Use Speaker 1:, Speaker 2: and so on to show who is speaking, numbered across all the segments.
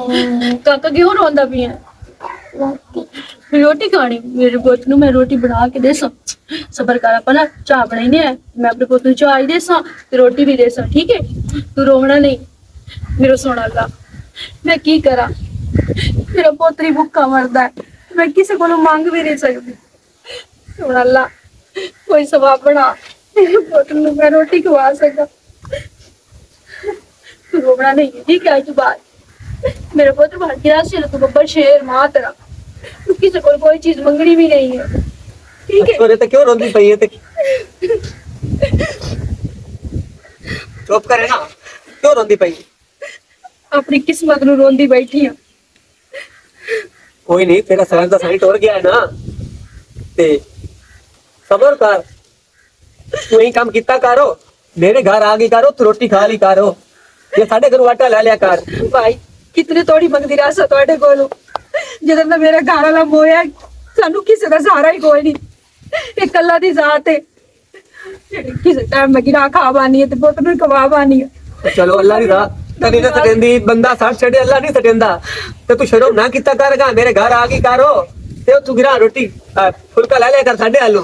Speaker 1: काका क्यों रोंदा पिया रोटी खानी मेरे पुत नु मैं रोटी बना के देसा सबर कर अपना चाह बनाई है मैं अपने पुत नु चाह ही देसा ते रोटी भी देसा ठीक है तू रोना नहीं मेरा सोना ला मैं की करा मेरा पोतरी भुक्खा मरदा है मैं किसी को मांग भी नहीं सकती सोना ला कोई सवाब बना मेरे पुत नु मैं रोटी खवा सका तू रोना नहीं है ठीक है आज बात मेरे पुत्र भाग गया से तू बब्बर शेर मां तेरा तू किसी को कोई चीज मंगनी भी नहीं है ठीक है
Speaker 2: अरे तो क्यों रोंदी पई है ते चुप करे ना क्यों रोंदी पई
Speaker 1: अपनी किस्मत नु रोंदी बैठी है
Speaker 2: कोई नहीं तेरा सर दा साइड और गया है ना ते सबर कर तू ही काम कितना करो मेरे घर आ गई करो तू रोटी खा ली करो ये साढ़े घर आटा ले लिया कर
Speaker 1: भाई कितने तोड़ी मंगदी रासा तोड़े कोलो जदों दा मेरा घर वाला मोया सानू किसी दा सहारा ही कोई नहीं एक अल्लाह दी जात है किसी टाइम में गिरा खा बानी है ते पुत्र नु खवा बानी है
Speaker 2: चलो अल्लाह दी राह तनी ना सटेंदी बंदा साथ छड़े अल्लाह नहीं सटेंदा ते तू शर्म ना किता करगा मेरे घर आ गई करो ते तू गिरा रोटी फुलका ले लिया कर साढ़े आलू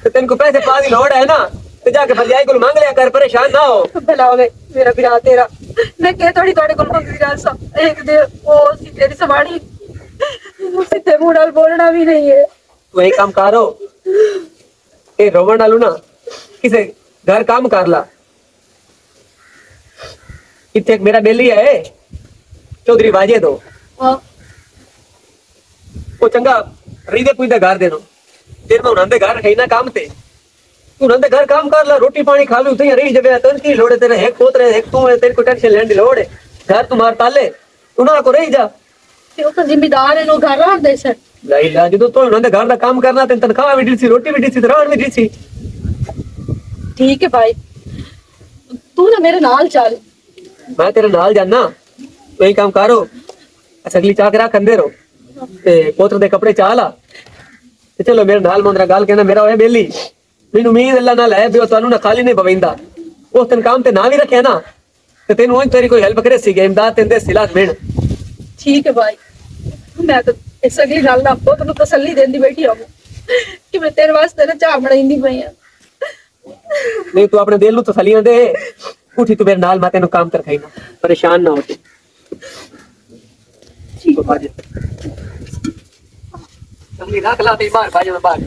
Speaker 2: ते तेन को पैसे पा दी लोड़ है ना ते जाके भरजाई को मांग लिया कर परेशान ना हो
Speaker 1: भला होवे मेरा बिरा तेरा मैं के थोड़ी तोड़े को मंगदी रासा एक दे ओ सी तेरी सवाड़ी सीधे मुंह नाल बोलना भी नहीं है
Speaker 2: तू एक काम करो ए रोवन डालू ना किसे घर काम कर ला इतने एक मेरा बेली है चौधरी बाजे दो वो चंगा रीदे पुईदे घर देनो तेरे में उन्होंने घर रखे ना काम ते तू उन्होंने घर काम कर ला रोटी पानी खा लू तुझे रही जगह तो की लोड़ है तेरे एक पोत रहे एक तू है तेरे को टेंशन लेने की लोड़ है घर तुम्हारे ताले तू ना को रही जा
Speaker 1: ते ओ तो जिम्मेदार है नो घर रख दे सर
Speaker 2: लाई ला जो तो उन्होंने घर का काम करना तेन तनख्वाह भी दी सी रोटी भी दी सी रहन भी दी सी
Speaker 1: ठीक है भाई तू ना मेरे नाल चल
Speaker 2: मैं तेरे नाल जाना तो यही काम करो अगली चाह के रख अंदे रहो ते पोत्र दे कपड़े चाह ला ते चलो मेरे नाल मुंदरा गाल कहना मेरा होया बेली मैनू उम्मीद अल्लाह नाल है भी ओ तानू ना खाली नहीं बवेंदा उस दिन काम ते ना भी रखे ना ते तेनू ओई तेरी कोई हेल्प करे सी इमदाद तेंदे सिला मिल
Speaker 1: ठीक है भाई मैं तो इस अगली गल ना बहुत नु तसल्ली देंदी बैठी हूं कि मैं तेरे वास्ते ना चाह बनाईंदी पई हां
Speaker 2: नहीं तू अपने दिल नु तसल्लियां दे उठी तू मेरे नाल मैं तेनू काम कर खाईना परेशान ना हो तू
Speaker 1: ठीक है
Speaker 2: बाजे अगली रख ला ते बाहर बाजे में बाहर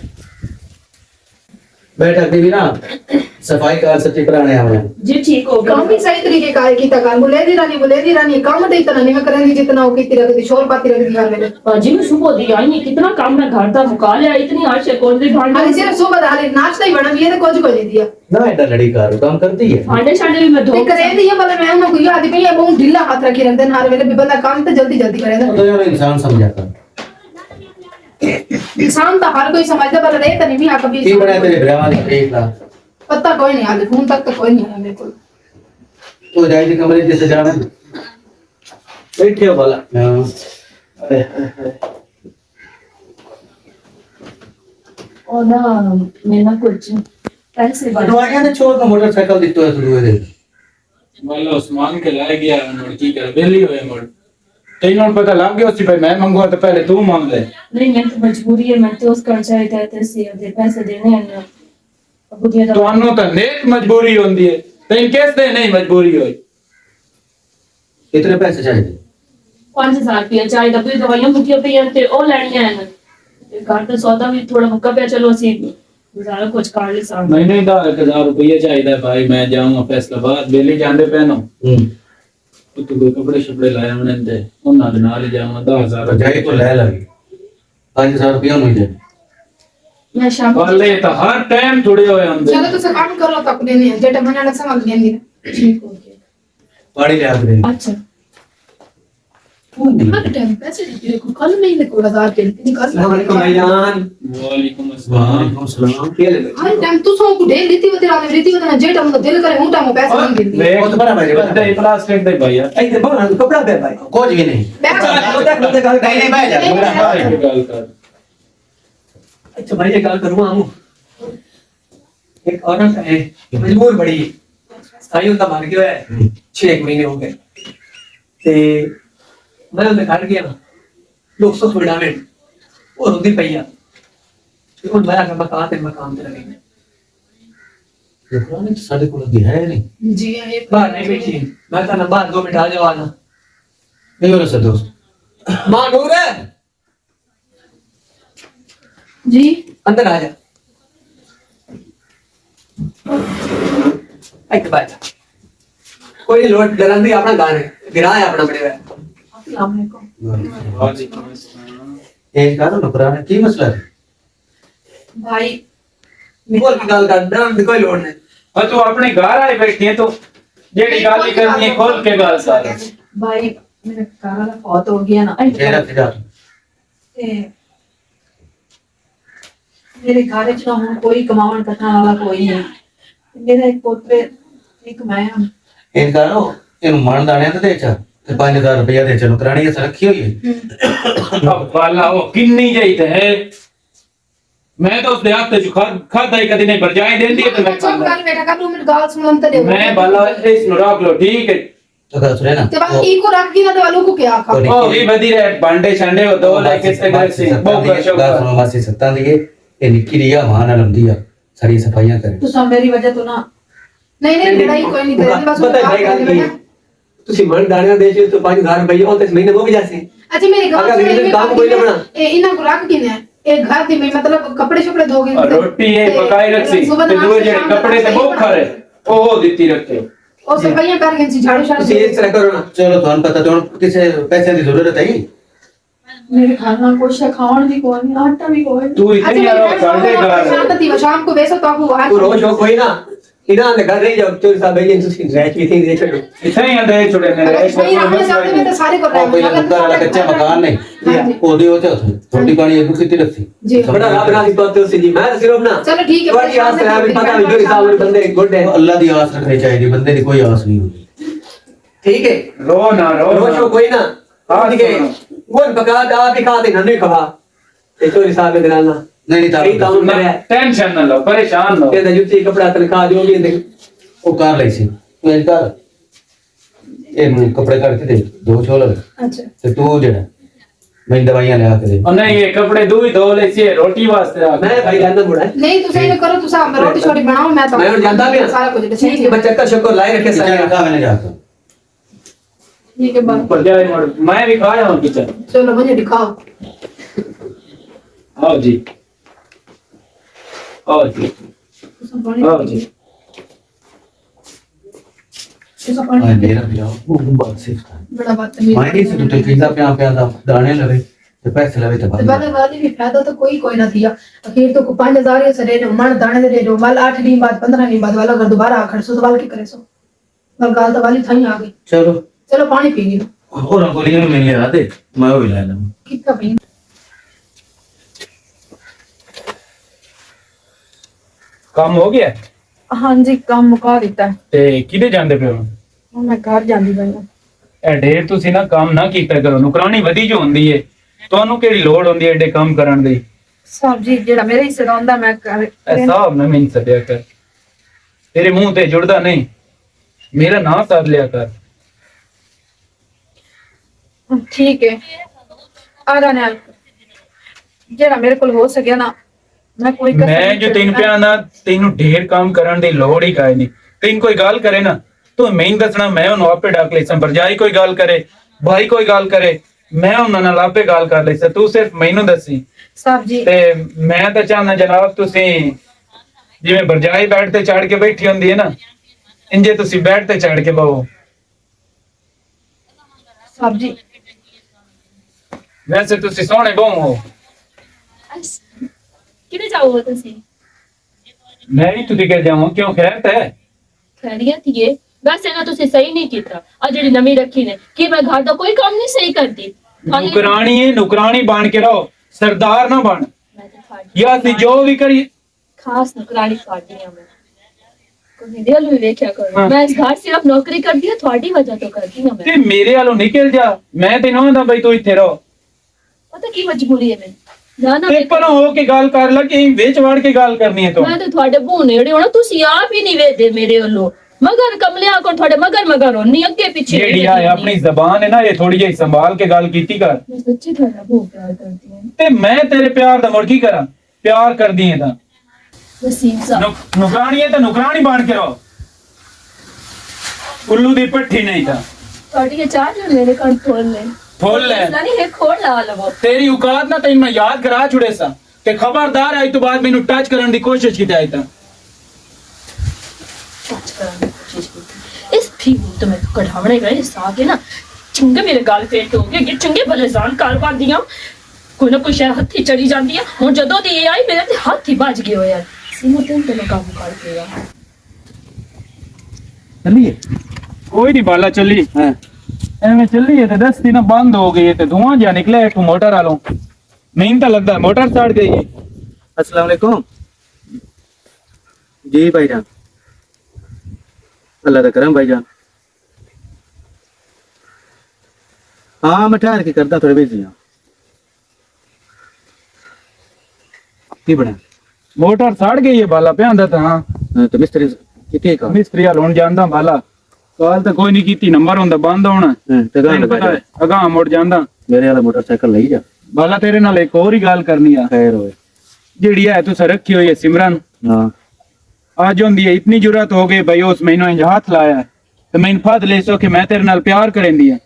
Speaker 3: बैठक दी भी ना सफाई कार सच्ची कराने आवे
Speaker 4: जी ठीक हो
Speaker 5: काम भी सही तरीके का है कीता काम बुले दी रानी काम तो इतना नहीं मैं करेंगी जितना हो कीती रखती शोर पाती रखती घर में
Speaker 4: बाजी में सुबह दी आई नहीं कितना काम मैं घर का मुका लिया इतनी आज से कौन सी भांडे
Speaker 5: अरे सिर्फ सुबह डाले नाश्ता ही बना भी है तो कुछ को नहीं दिया
Speaker 3: ना एडा लड़ी कार काम करती है
Speaker 4: भांडे शांडे भी मैं धो
Speaker 5: ते करे दी है भले मैं ना कोई आदमी है बहुत ढीला हाथ रखी रहते हैं हर वेले भी बंदा काम तो जल्दी जल्दी करे
Speaker 3: तो यार इंसान समझाता
Speaker 5: इंसान तो हर कोई समझदा पर रे तो नहीं भी आ कभी
Speaker 3: की बना तेरे ब्राह्मण ने देख ला
Speaker 5: पता कोई नहीं आदि फोन तक तो कोई नहीं आया मेरे को
Speaker 3: तो जाई थी कमरे जैसे जाना
Speaker 2: बैठे हो भला
Speaker 3: हां
Speaker 4: और ना मैं ना कुछ पैसे
Speaker 3: तो आ गया ना छोड़ का मोटरसाइकिल दिखतो है शुरू है
Speaker 6: वाला उस्मान के लाए गया और की कर बेली होए मोड़ तेनों पता लग गया उसी भाई मैं मंगवा तो पहले तू मांग ले
Speaker 4: नहीं मैं तो मजबूरी है मैं तो उस कर्जा ही कहते से दे पैसे देने हैं ना अब दिया
Speaker 6: तो अन्नो तो नेक मजबूरी होंदी है तेन कैसे नहीं मजबूरी होई
Speaker 3: कितने पैसे चाहिए
Speaker 4: 5000 रुपया चाहिए दबी दवाइयां मुकिया पे ते ओ लेनी है घर तो सौदा भी थोड़ा मुक्का पे चलो सी गुजारा कुछ कर ले साहब
Speaker 6: महीने का 1000 रुपया चाहिए भाई मैं जाऊंगा फैसलाबाद बेली जांदे पहनो तू कोई कपड़े शपड़े लाए उन्हें दे उन्हां दे नाल जाऊंगा 10000
Speaker 3: जाई तो ले लगी 5000 रुपया नहीं दे
Speaker 4: मैं शाम
Speaker 6: वाले तो हर टाइम थोड़े होए होंदे
Speaker 5: चलो तो सब काम करो तो अपने नहीं जेटा बनाना समझ लेंगे
Speaker 4: ठीक हो गया
Speaker 3: पानी ले आ दे
Speaker 4: अच्छा
Speaker 5: हर टाइम पैसे दे को कल महीने को 1000 के निकाल
Speaker 2: अस्सलाम वालेकुम भाईजान
Speaker 6: वालेकुम अस्सलाम
Speaker 3: वालेकुम सलाम
Speaker 2: के ले
Speaker 5: हर टाइम तू सो को ढेल रीति बतेरा में रीति बतेरा जेटा मतलब दिल करे हूं टाइम पैसे नहीं गिनती
Speaker 3: वो तो बराबर है
Speaker 6: दे प्लास्टिक दे भैया
Speaker 2: ऐ दे बना कपड़ा दे भाई
Speaker 3: कुछ भी नहीं नहीं भाई जा
Speaker 6: भाई गल कर
Speaker 2: अच्छा भाई ये गल करूं हम एक औरत है मजबूर बड़ी साई उनका मर गया है 6 महीने हो गए ते मैं उन्हें घर गया ना लोग सुख बिड़ावे और रुंदी पई आ ते हुन मैं आके मकान ते लगे
Speaker 3: पुराने तो साढ़े को लगी है नहीं
Speaker 5: जी ये
Speaker 2: बाहर नहीं बैठी मैं कहना बाहर 2 मिनट आ जाओ आना
Speaker 3: नहीं हो रहा सर दोस्त
Speaker 2: मां नूर है
Speaker 1: जी
Speaker 2: अंदर आ जा एक बात कोई लोट डरन दी अपना घर है गिरा है अपना बड़े
Speaker 5: अस्सलाम वालेकुम
Speaker 3: एक करो ना पुराने की मसला है
Speaker 5: भाई
Speaker 2: बोल की गल कर डरन दी कोई लोट नहीं
Speaker 6: और तू अपने घर आए बैठी है तो जेडी गाली करनी है खोल के गाल सारा
Speaker 5: भाई मेरा घर वाला बहुत हो गया ना
Speaker 3: तेरा तेरा
Speaker 5: ते मेरे घर च ना हुण कोई कमावन कटण वाला कोई नहीं मेरा एक पोतरे एक मैं हूं
Speaker 3: एक करो इन मान दाने तो दे चा ते 5000 रुपया दे चलो करानी है रखी हुई है
Speaker 6: अब वाला वो किन्नी जाइत है मैं तो उसके हाथ से खाता ही कदी नहीं पर जाए देंदी है तो मैं
Speaker 5: चुप कर बेटा कर 2 मिनट गाल सुनन ते दे
Speaker 6: मैं वाला इस नु रख लो ठीक है
Speaker 3: तो कर सुने ना
Speaker 5: ते बाकी को रख दी ना ते वालों को क्या आखा
Speaker 3: तो
Speaker 6: ओ भी बदी रे बांडे छंडे हो दो लेके से घर से बहुत कर शौक
Speaker 3: गाल सुनो मासी सत्ता दिए ये निकी रिया वहां ना लंदी है सारी सफाइयां करे
Speaker 5: तू सब मेरी वजह तो ना नहीं नहीं लड़ाई कोई नहीं करेगी बस
Speaker 2: पता है गल की ਤੁਸੀਂ ਮਨ ਦਾਣਿਆਂ ਦੇ ਚ 5000 ਰੁਪਏ ਉਹ ਤੇ ਮਹੀਨੇ ਮੁੱਕ ਜਾਸੀ
Speaker 5: अच्छा मेरे घर
Speaker 2: अगर मेरे काम कोई ना बना।
Speaker 5: ए इना को रख दी ने एक घर दी में मतलब कपड़े शपड़े धोगे
Speaker 6: और रोटी है पकाई रखसी ते दो जेड़े कपड़े ते बहुत खरे ओ दित्ती रखे
Speaker 5: और सफाइयां कर गई झाड़ू शाड़ू
Speaker 2: ਤੁਸੀਂ ਇਸ ਤਰ੍ਹਾਂ ਕਰੋ ਨਾ
Speaker 3: चलो तुम पता तो किसे पैसे की जरूरत है
Speaker 5: मेरे खाना कुछ खावन भी कोई नहीं आटा भी कोई
Speaker 6: तू इतनी यार साढ़े घर
Speaker 5: शाम थी शाम को वैसे तो आपको
Speaker 2: ਤੂੰ ਰੋਜ਼ ਹੋ ਕੋਈ ਨਾ ਇਹਨਾਂ ਦੇ ਘਰ ਰਹੀ ਜਾਓ ਚੋਰ ਸਾਹਿਬ ਬਈ ਤੁਸੀਂ ਰਹਿ ਵੀ ਥੀ ਦੇ ਛੱਡੋ
Speaker 6: इतने ही अंदर छोड़े मेरे
Speaker 5: भाई रहने साथ में तो सारे को
Speaker 3: और कोई लंका वाला कच्चा मकान नहीं ओदी होते रोटी पानी एक कितनी रखती
Speaker 5: जी
Speaker 2: ਬੜਾ ਰੱਬ ਨਾਲ ਦੀ ਬਾਤ ਤੁਸੀਂ ਜੀ ਮੈਂ ਤਾਂ ਸਿਰਫ ਨਾ
Speaker 5: चलो ठीक है
Speaker 2: ਤੁਹਾਡੀ ਆਸ ਹੈ ਵੀ ਪਤਾ ਵੀ ਜੋ ਹਿਸਾਬ ਨਾਲ ਬੰਦੇ ਗੁੱਡ ਹੈ
Speaker 3: अल्लाह की आस रखनी चाहिए बंदे की कोई आस नहीं होती
Speaker 2: ਠੀਕ ਹੈ
Speaker 6: रो ना
Speaker 2: ਰੋਜ਼ ਹੋ ਕੋਈ ਨਾ ਠੀਕ ਹੈ ਗੋਨ ਪਕਾ ਦਾ ਵੀ ਖਾ ਦੇ ਨੰਨੇ ਖਵਾ ਤੇ ਚੋਰੀ ਸਾਹਿਬ ਦੇ ਨਾਲ ਨਾ
Speaker 3: नहीं
Speaker 2: ਸਹੀ
Speaker 3: नहीं
Speaker 2: ਕੰਮ ਕਰਿਆ
Speaker 6: टेंशन ना लो परेशान ना हो
Speaker 2: ਕਹਿੰਦਾ ਜੁੱਤੀ ਕਪੜਾ ਤਨਖਾਹ ਜੋ ਵੀ ਦੇ
Speaker 3: वो कार लाई सी तू एक कर ये कपड़े करके दे 2 छोल
Speaker 5: अच्छा
Speaker 3: ते तू जेड़ा मैं दवाइयां ले आके दे
Speaker 6: और नहीं ये कपड़े दो ही धो ले सी रोटी वास्ते
Speaker 2: ਮੈਂ ਭਾਈ ਜਾਂਦਾ ਬੁੜਾ
Speaker 5: नहीं तो सही करो तू साहब रोटी छोटी बनाओ मैं तो
Speaker 2: मैं और जानता भी
Speaker 5: सारा कुछ
Speaker 2: ठीक है बच्चा का शुक्र लाए रखे
Speaker 3: किचन
Speaker 2: सारे
Speaker 3: का मैंने जाता
Speaker 5: ठीक है बात
Speaker 6: पर जाए मैं भी खाया हूं किचन
Speaker 5: चलो मुझे दिखाओ
Speaker 6: आओ जी आओ जी आओ जी
Speaker 5: ऐसा पानी
Speaker 3: हां मेरा भी आओ वो बात सिर्फ था
Speaker 5: बड़ा बात है
Speaker 3: मैं नहीं से तू किंदा पे दा दाने लवे ते पैसे लवे ते
Speaker 5: तो वाले वाली भी फायदा तो कोई ना दिया आखिर तो को 5000 से दे दो मन दाने दे दो वाल 8 दिन बाद 15 दिन बाद वाला अगर दोबारा आखड़ सो तो वाल की करे सो वाल गाल तो वाली थाई आ गई
Speaker 3: चलो
Speaker 5: चलो पानी पी लो
Speaker 3: और गोलियां में ले आते मैं वो ले लूं
Speaker 5: कितना पी
Speaker 6: काम हो गया
Speaker 7: हाँ जी काम मुका दिता है
Speaker 6: ते किदे जांदे पे हो
Speaker 7: ਹੁਣ ਮੈਂ ਘਰ ਜਾਂਦੀ ਪਈ ਹਾਂ
Speaker 6: ਇਹ ਢੇਰ ਤੁਸੀਂ ਨਾ ਕੰਮ ਨਾ ਕੀਤਾ ਕਰੋ ਨੁਕਰਾਨੀ ਵਧੀ ਜੋ ਹੁੰਦੀ ਏ ਤੁਹਾਨੂੰ ਕਿਹੜੀ ਲੋੜ ਹੁੰਦੀ ਏ ਏਡੇ ਕੰਮ ਕਰਨ ਦੀ
Speaker 7: ਸਾਹਿਬ ਜੀ ਜਿਹੜਾ ਮੇਰੇ ਹਿੱਸੇ ਦਾ ਹੁੰਦਾ ਮੈਂ
Speaker 6: ਇਹ ਸਾਹਬ ਨਾ ਮੈਨੂੰ ਸੱਦਿਆ ਕਰ ਤੇਰੇ ਮੂੰਹ ਤੇ ਜੁੜਦਾ ਨਹੀਂ ਮੇਰਾ ਨਾਂ ਸੱਦ ਲਿਆ ਕਰ
Speaker 7: ਠੀਕ ਹੈ ਆ ਜਾਣੇ ਜਿਹੜਾ ਮੇਰੇ ਕੋਲ ਹੋ ਸਕਿਆ ਨਾ ਮੈਂ ਕੋਈ ਕਸਰ
Speaker 6: ਮੈਂ
Speaker 7: ਨਹੀਂ
Speaker 6: ਜੋ
Speaker 7: ਛੱਡਣਾ।
Speaker 6: ਤੈਨੂੰ ਪਿਆ ਨਾ ਤੈਨੂੰ ਢੇਰ ਕੰਮ ਕਰਨ ਦੀ ਲੋੜ ਹੀ ਕਾਇ ਨਹੀਂ ਤੈਨੂੰ ਕੋਈ ਗੱਲ ਕਰੇ ਨਾ ਤੂੰ ਮੈਨੂੰ ਦੱਸਣਾ ਮੈਂ ਉਹਨੂੰ ਆਪੇ ਡਾਕ ਲੈ ਸਾਂ ਭਰਜਾਈ ਕੋਈ ਗੱਲ ਕਰੇ ਭਾਈ ਕੋਈ ਗੱਲ ਕਰੇ ਮੈਂ ਉਹਨਾਂ ਨਾਲ ਆਪੇ ਗੱਲ ਕਰ ਲਈ ਸਾਂ ਤੂੰ ਸਿਰਫ ਮੈਨੂੰ ਦੱਸੀ
Speaker 7: ਸਾਹਿਬ ਜੀ
Speaker 6: ਤੇ ਮੈਂ ਤਾਂ ਚਾਹੁੰਦਾ ਜਨਾਬ ਤੁਸੀਂ ਜਿਵੇਂ ਭਰਜਾਈ ਬੈਠ ਤੇ ਚੜ ਕੇ ਬੈਠੀ ਹੁੰਦੀ ਹੈ ਨਾ ਇੰਜੇ ਤੁਸੀਂ ਬੈਠ ਤੇ ਚੜ ਕੇ ਬਹੋ
Speaker 7: ਸਾਹਿਬ ਜੀ
Speaker 6: ਵੈਸੇ ਤੁਸੀਂ ਸੋਹਣੇ ਬਹੁ ਹੋ
Speaker 1: ਕਿਤੇ ਜਾਓ ਤੁਸੀਂ
Speaker 6: ਮੈਂ ਵੀ ਤੁਸੀਂ ਕਹਿ ਜਾਵਾਂ ਕਿਉਂ ਖੈਰ ਤੇ
Speaker 1: ਖੈਰੀਅਤ ਹੀ ਹੈ ਵੈਸੇ ਨਾ ਤੁਸੀਂ ਸਹੀ ਨਹੀਂ ਕੀਤਾ ਆ ਜਿਹੜੀ ਨਵੀਂ ਰੱਖੀ ਨੇ ਕਿ ਮੈਂ ਘਰ ਦਾ ਕੋਈ ਕੰਮ ਨਹੀਂ ਸਹੀ ਕਰਦੀ
Speaker 6: ਨੁਕਰਾਣੀ ਹੈ ਨੁਕਰਾਣੀ ਬਣ ਕੇ ਰਹੋ ਸਰਦਾਰ ਨਾ ਬਣ
Speaker 1: ਮੈਂ ਤਾਂ ਤੁਹਾਡੀ
Speaker 6: ਜਾਂ ਅਸੀਂ ਜੋ ਵੀ ਕਰੀ
Speaker 1: ਖਾਸ ਨੌਕਰਾਨੀ ਕਰਦੀ ਹਾਂ ਮੈਂ ਕੋਈ ਦਿਲ ਵੀ ਵੇਖਿਆ ਕਰੋ
Speaker 6: ਹਾਂ।
Speaker 1: ਮੈਂ ਇਸ ਘਰ ਸਿਰਫ ਨੌਕਰੀ ਕਰਦੀ ਹਾਂ ਤੁਹਾਡੀ ਵਜ੍ਹਾ ਤੋਂ ਕਰਦੀ ਹਾਂ ਮੈਂ
Speaker 6: ਤੇ ਮੇਰੇ ਵੱਲੋਂ ਨਿਕਲ ਜਾ ਮੈਂ ਤੈਨੂੰ ਆਂਦਾ ਬਈ ਤੂੰ ਇੱਥੇ ਰਹੋ
Speaker 1: ਪਤਾ ਕੀ ਮਜਬੂਰੀ ਹੈ ਮੈਨੂੰ ਨਾ ਨਾ
Speaker 6: ਤੇ ਪਰਾਂ ਹੋ ਕੇ ਗੱਲ ਕਰ ਲੈ ਕਿ ਵਿੱਚ ਵੜ ਕੇ ਗੱਲ ਕਰਨੀ ਹੈ ਤੂੰ
Speaker 1: ਮੈਂ ਤੇ ਤੁਹਾਡੇ ਬੂਹ ਨੇੜੇ ਹੋਣਾ ਤੁਸੀਂ ਆਪ ਹੀ ਨਹੀਂ ਵੇਖਦੇ ਮੇਰੇ ਵੱਲੋਂ
Speaker 4: मगर कमलिया को थोड़े मगर मगर होनी अगे पीछे
Speaker 6: ਜਿਹੜੀ ਆ ਆਪਣੀ ਜ਼ਬਾਨ ਹੈ ਨਾ ਇਹ ਥੋੜੀ ਜਿਹੀ ਸੰਭਾਲ ਕੇ ਗੱਲ ਕੀਤੀ ਕਰ
Speaker 4: मैं सच्ची थोड़ा बहुत प्यार करती हूँ
Speaker 6: ਤੇ ਮੈਂ ਤੇਰੇ ਪਿਆਰ ਦਾ ਮੁੜ ਕੀ ਕਰਾਂ ਪਿਆਰ ਕਰਦੀ ਹੈ ਤਾਂ
Speaker 4: वसीम साहब
Speaker 6: ਨੁਕਰਾਣੀ ਹੈ ਤਾਂ ਨੁਕਰਾਣੀ ਬਣ ਕੇ ਰਹੋ ਉੱਲੂ ਦੀ ਪੱਠੀ ਨਹੀਂ ਤਾਂ
Speaker 4: थोड़ी ये चार जो मेरे कान खोल ले
Speaker 6: ਫੁੱਲ ਹੈ
Speaker 4: नहीं है खोल ला लवो
Speaker 6: ਤੇਰੀ ਔਕਾਤ ਨਾ ਤੈਨੂੰ ਮੈਂ ਯਾਦ ਕਰਾ ਛੁੜੇ ਸਾਂ ਤੇ ਖਬਰਦਾਰ ਆਈ ਤੋਂ ਬਾਅਦ ਮੈਨੂੰ ਟੱਚ ਕਰਨ ਦੀ ਕੋਸ਼ਿਸ਼ ਕੀਤੀ ਆਈ ਤਾਂ
Speaker 4: टच करने की कोशिश की इस भी तो मैं कढ़ावने गए इस आगे ना चंगे मेरे गाल पेट हो गए ये चंगे भले जान कारबार दिया कोई ना कोई शायद हथी चढ़ी जाती है हूं जदों दी ये आई मेरे ते हाथ ही बज गए हो यार सीमो ते मैं काबू कर लिया
Speaker 6: ਚੱਲੀਏ ਕੋਈ ਨਹੀਂ ਬਾਲਾ ਚੱਲੀ
Speaker 2: ਹਾਂ
Speaker 6: ਐਵੇਂ ਚੱਲੀ ਹੈ ਤੇ ਦਸਤੀ ਨਾ ਬੰਦ ਹੋ ਗਈ ਹੈ ਤੇ ਧੂਆਂ ਜਿਹਾ ਨਿਕਲਿਆ ਇੱਕ ਮੋਟਰ ਵਾਲੋਂ ਮੈਨੂੰ ਤਾਂ ਲੱਗਦਾ ਮੋਟਰ ਸੜ ਗਈ ਹੈ
Speaker 2: अस्सलाम वालेकुम जी भाईजान अल्लाह का करम भाईजान हाँ मैं ठहर के करता थोड़े बिजी हाँ की बना
Speaker 6: ਮੋਟਰ ਸੜ ਗਈ ਹੈ ਬਾਲਾ ਪਿਆਂਦਾ ਤਾਂ ਹਾਂ
Speaker 2: तो मिस्त्री कितने का
Speaker 6: ਮਿਸਤਰੀ ਵਾਲ ਹੁਣ ਜਾਂਦਾ ਬਾਲਾ ਕਾਲ ਤਾਂ ਕੋਈ ਨਹੀਂ ਕੀਤੀ ਨੰਬਰ ਹੁੰਦਾ ਬੰਦ ਹੋਣਾ
Speaker 2: तो
Speaker 6: ਤੈਨੂੰ ਪਤਾ ਹੈ ਅਗਾਂਹ ਮੁੜ ਜਾਂਦਾ
Speaker 2: मेरे वाला मोटरसाइकिल ले जा
Speaker 6: ਬਾਲਾ ਤੇਰੇ ਨਾਲ ਇੱਕ ਹੋਰ ਹੀ ਗੱਲ ਕਰਨੀ ਆ
Speaker 2: खैर होए
Speaker 6: ਜਿਹੜੀ ਹੈ ਤੂੰ ਰੱਖੀ ਹੋਈ ਹੈ ਸਿਮਰਨ
Speaker 2: हाँ
Speaker 6: आज ਹੁੰਦੀ ਹੈ ਇਤਨੀ ਜ਼ਰੂਰਤ ਹੋ ਗਈ ਭਾਈ ਉਸ ਮੈਨੂੰ ਇੰਜ ਹੱਥ ਲਾਇਆ ਤੇ ਮੈਨੂੰ ਫਾਦ ਲੈ ਸੋ ਕਿ ਮੈਂ ਤੇਰੇ ਨਾਲ ਪਿਆਰ ਕਰੇਂਦੀ ਆ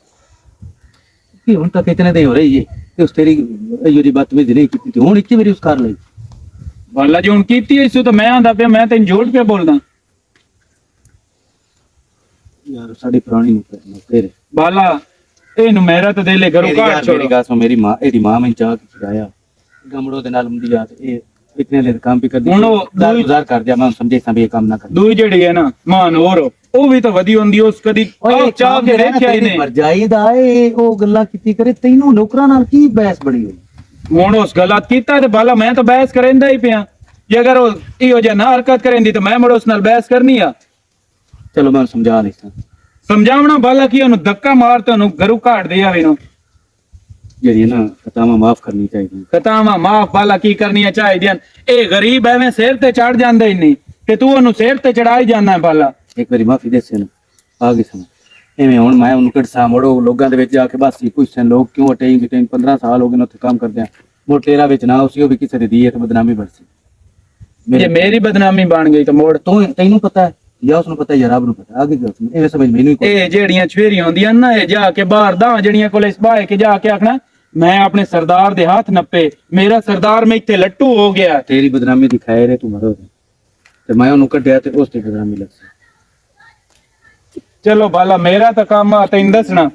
Speaker 2: कि हुन तक इतने दे हो रही है कि उस तेरी यूरी बात में नहीं की थी हुन इतनी मेरी उस कार ली
Speaker 6: ਵਾਲਾ ਜੇ ਹੁਣ ਕੀਤੀ ਇਸ ਤਾਂ ਮੈਂ ਆਂਦਾ ਪਿਆ ਮੈਂ ਤੈਨੂੰ ਝੂਠ ਪਿਆ ਬੋਲਦਾ
Speaker 2: यार साडी पुरानी तेरे
Speaker 6: ਬਾਲਾ ਇਹਨੂੰ ਮੇਰਾ ਤਾਂ ਦਿਲ ਘਰੋਂ ਕਾਟ ਛੋੜ
Speaker 2: मेरी गास मेरी मां एदी मां में चाह के छुड़ाया गमड़ो दे नाल मुंडी याद ए इतने ले काम भी कर दी
Speaker 6: हुन ओ दूई-
Speaker 2: गुजार कर दिया मैं समझे सा भी ये काम ना कर
Speaker 6: ਦੂਈ ਜਿਹੜੀ ਹੈ ਨਾ ਮਾਨ ਹੋਰ ਉਹ ਵੀ ਤਾਂ ਵਧੀ ਹੁੰਦੀ ਉਸ ਕਦੀ ਆਪ ਚਾਹ ਕੇ ਦੇਖਿਆ ਇਹਨੇ
Speaker 2: ਮਰਜਾਈ ਦਾ ਏ ਉਹ ਗੱਲਾਂ ਕੀਤੀ ਕਰੇ ਤੈਨੂੰ ਨੌਕਰਾਂ ਨਾਲ ਕੀ ਬਹਿਸ ਬੜੀ ਹੋਈ
Speaker 6: ਹੁਣ ਉਸ ਗਲਤ ਕੀਤਾ ਤੇ ਬਾਲਾ ਮੈਂ ਤਾਂ ਬਹਿਸ ਕਰੇਂਦਾ ਹੀ ਪਿਆ ਜੇ ਅਗਰ ਉਹ ਇਹੋ ਜਿਹਾ ਨਾ ਹਰਕਤ ਕਰੇਂਦੀ ਤਾਂ ਮੈਂ ਮੁੜ ਉਸ ਨਾਲ ਬਹਿਸ ਕਰਨੀ ਆ
Speaker 2: ਚਲੋ ਮੈਂ ਸਮਝਾ ਲਈ
Speaker 6: ਸਮਝਾਵਣਾ ਬਾਲਾ ਕੀ ਉਹਨੂੰ ਧੱਕਾ ਮਾਰ ਤੇ ਉਹਨੂੰ ਘਰੋਂ ਕਾਟ ਦੇ ਆਵੇ ਨੂੰ
Speaker 2: ਜਿਹੜੀ ਨਾ ਖਤਾਵਾਂ ਮਾਫ ਕਰਨੀ ਚਾਹੀਦੀ
Speaker 6: ਖਤਾਵਾਂ ਮਾਫ ਬਾਲਾ ਕੀ ਕਰਨੀਆਂ ਚਾਹੀਦੀਆਂ ਇਹ ਗਰੀਬ ਐਵੇਂ ਸਿਰ ਤੇ ਚੜ ਜਾਂਦਾ ਹੀ ਨਹੀਂ ਤੇ ਤੂੰ ਉਹਨੂੰ ਸਿਰ ਤੇ ਚੜਾਈ ਜਾਂਦਾ ਬਾਲਾ
Speaker 2: ਇੱਕ ਵਾਰੀ ਮਾਫੀ ਦੇ ਸਨ ਆ ਗਈ ਸਨ ਐਵੇਂ ਹੁਣ ਮੈਂ ਉਹਨੂੰ ਕਿਹੜਾ ਮੋੜੋ ਲੋਕਾਂ ਦੇ ਵਿੱਚ ਜਾ ਕੇ ਬਸ ਕੁਝ ਸਨ ਲੋਕ ਕਿਉਂ ਅਟੇਂਗੇ ਟਾਈਮ 15 ਸਾਲ ਹੋ ਗਏ ਨੇ ਉੱਥੇ ਕੰਮ ਕਰਦੇ ਆ ਮੋੜ ਤੇਰਾ ਵਿੱਚ ਨਾ ਉਸੇ ਉਹ ਵੀ ਕਿਸੇ ਦੀ ਹੈ ਤੇ ਬਦਨਾਮੀ ਬਰਸੀ
Speaker 6: ਜੇ ਮੇਰੀ ਬਦਨਾਮੀ ਬਣ ਗਈ ਤਾਂ ਮੋੜ
Speaker 2: ਤੈਨੂੰ ਪਤਾ ਹੈ ਜਾਂ ਉਸਨੂੰ ਪਤਾ ਹੈ ਜਾਂ ਰੱਬ ਨੂੰ ਪਤਾ ਆਗੇ ਗੱਲ ਸੁਣ ਇਹ ਸਮਝ ਮੈਨੂੰ ਹੀ ਕੋਈ
Speaker 6: ਇਹ ਜਿਹੜੀਆਂ ਛਵੇਰੀਆਂ ਹੁੰਦੀਆਂ ਨਾ ਇਹ ਜਾ ਕੇ ਬਾਹਰ ਦਾ ਜਿਹੜੀਆਂ ਕੋਲੇ ਸਬਾਏ ਕੇ ਜਾ ਕੇ ਆਖਣਾ ਮੈਂ ਆਪਣੇ ਸਰਦਾਰ ਦੇ ਹੱਥ ਨੱਪੇ ਮੇਰਾ ਸਰਦਾਰ ਮੈਂ ਇੱਥੇ ਲੱਟੂ ਹੋ ਗਿਆ
Speaker 2: ਤੇਰੀ ਬਦਨਾਮੀ ਦਿਖਾਏ ਰੇ ਤੂੰ ਮਰੋ ਤੇ ਮੈਂ ਉਹਨੂੰ ਕੱਢਿਆ ਤੇ ਉਸ ਤੇ ਬਦਨਾਮੀ ਲੱਗ
Speaker 6: ਚਲੋ ਬਾਲਾ ਮੇਰਾ ਤਾਂ ਕੰਮ ਆ ਤੈਨੂੰ ਦੱਸਣਾ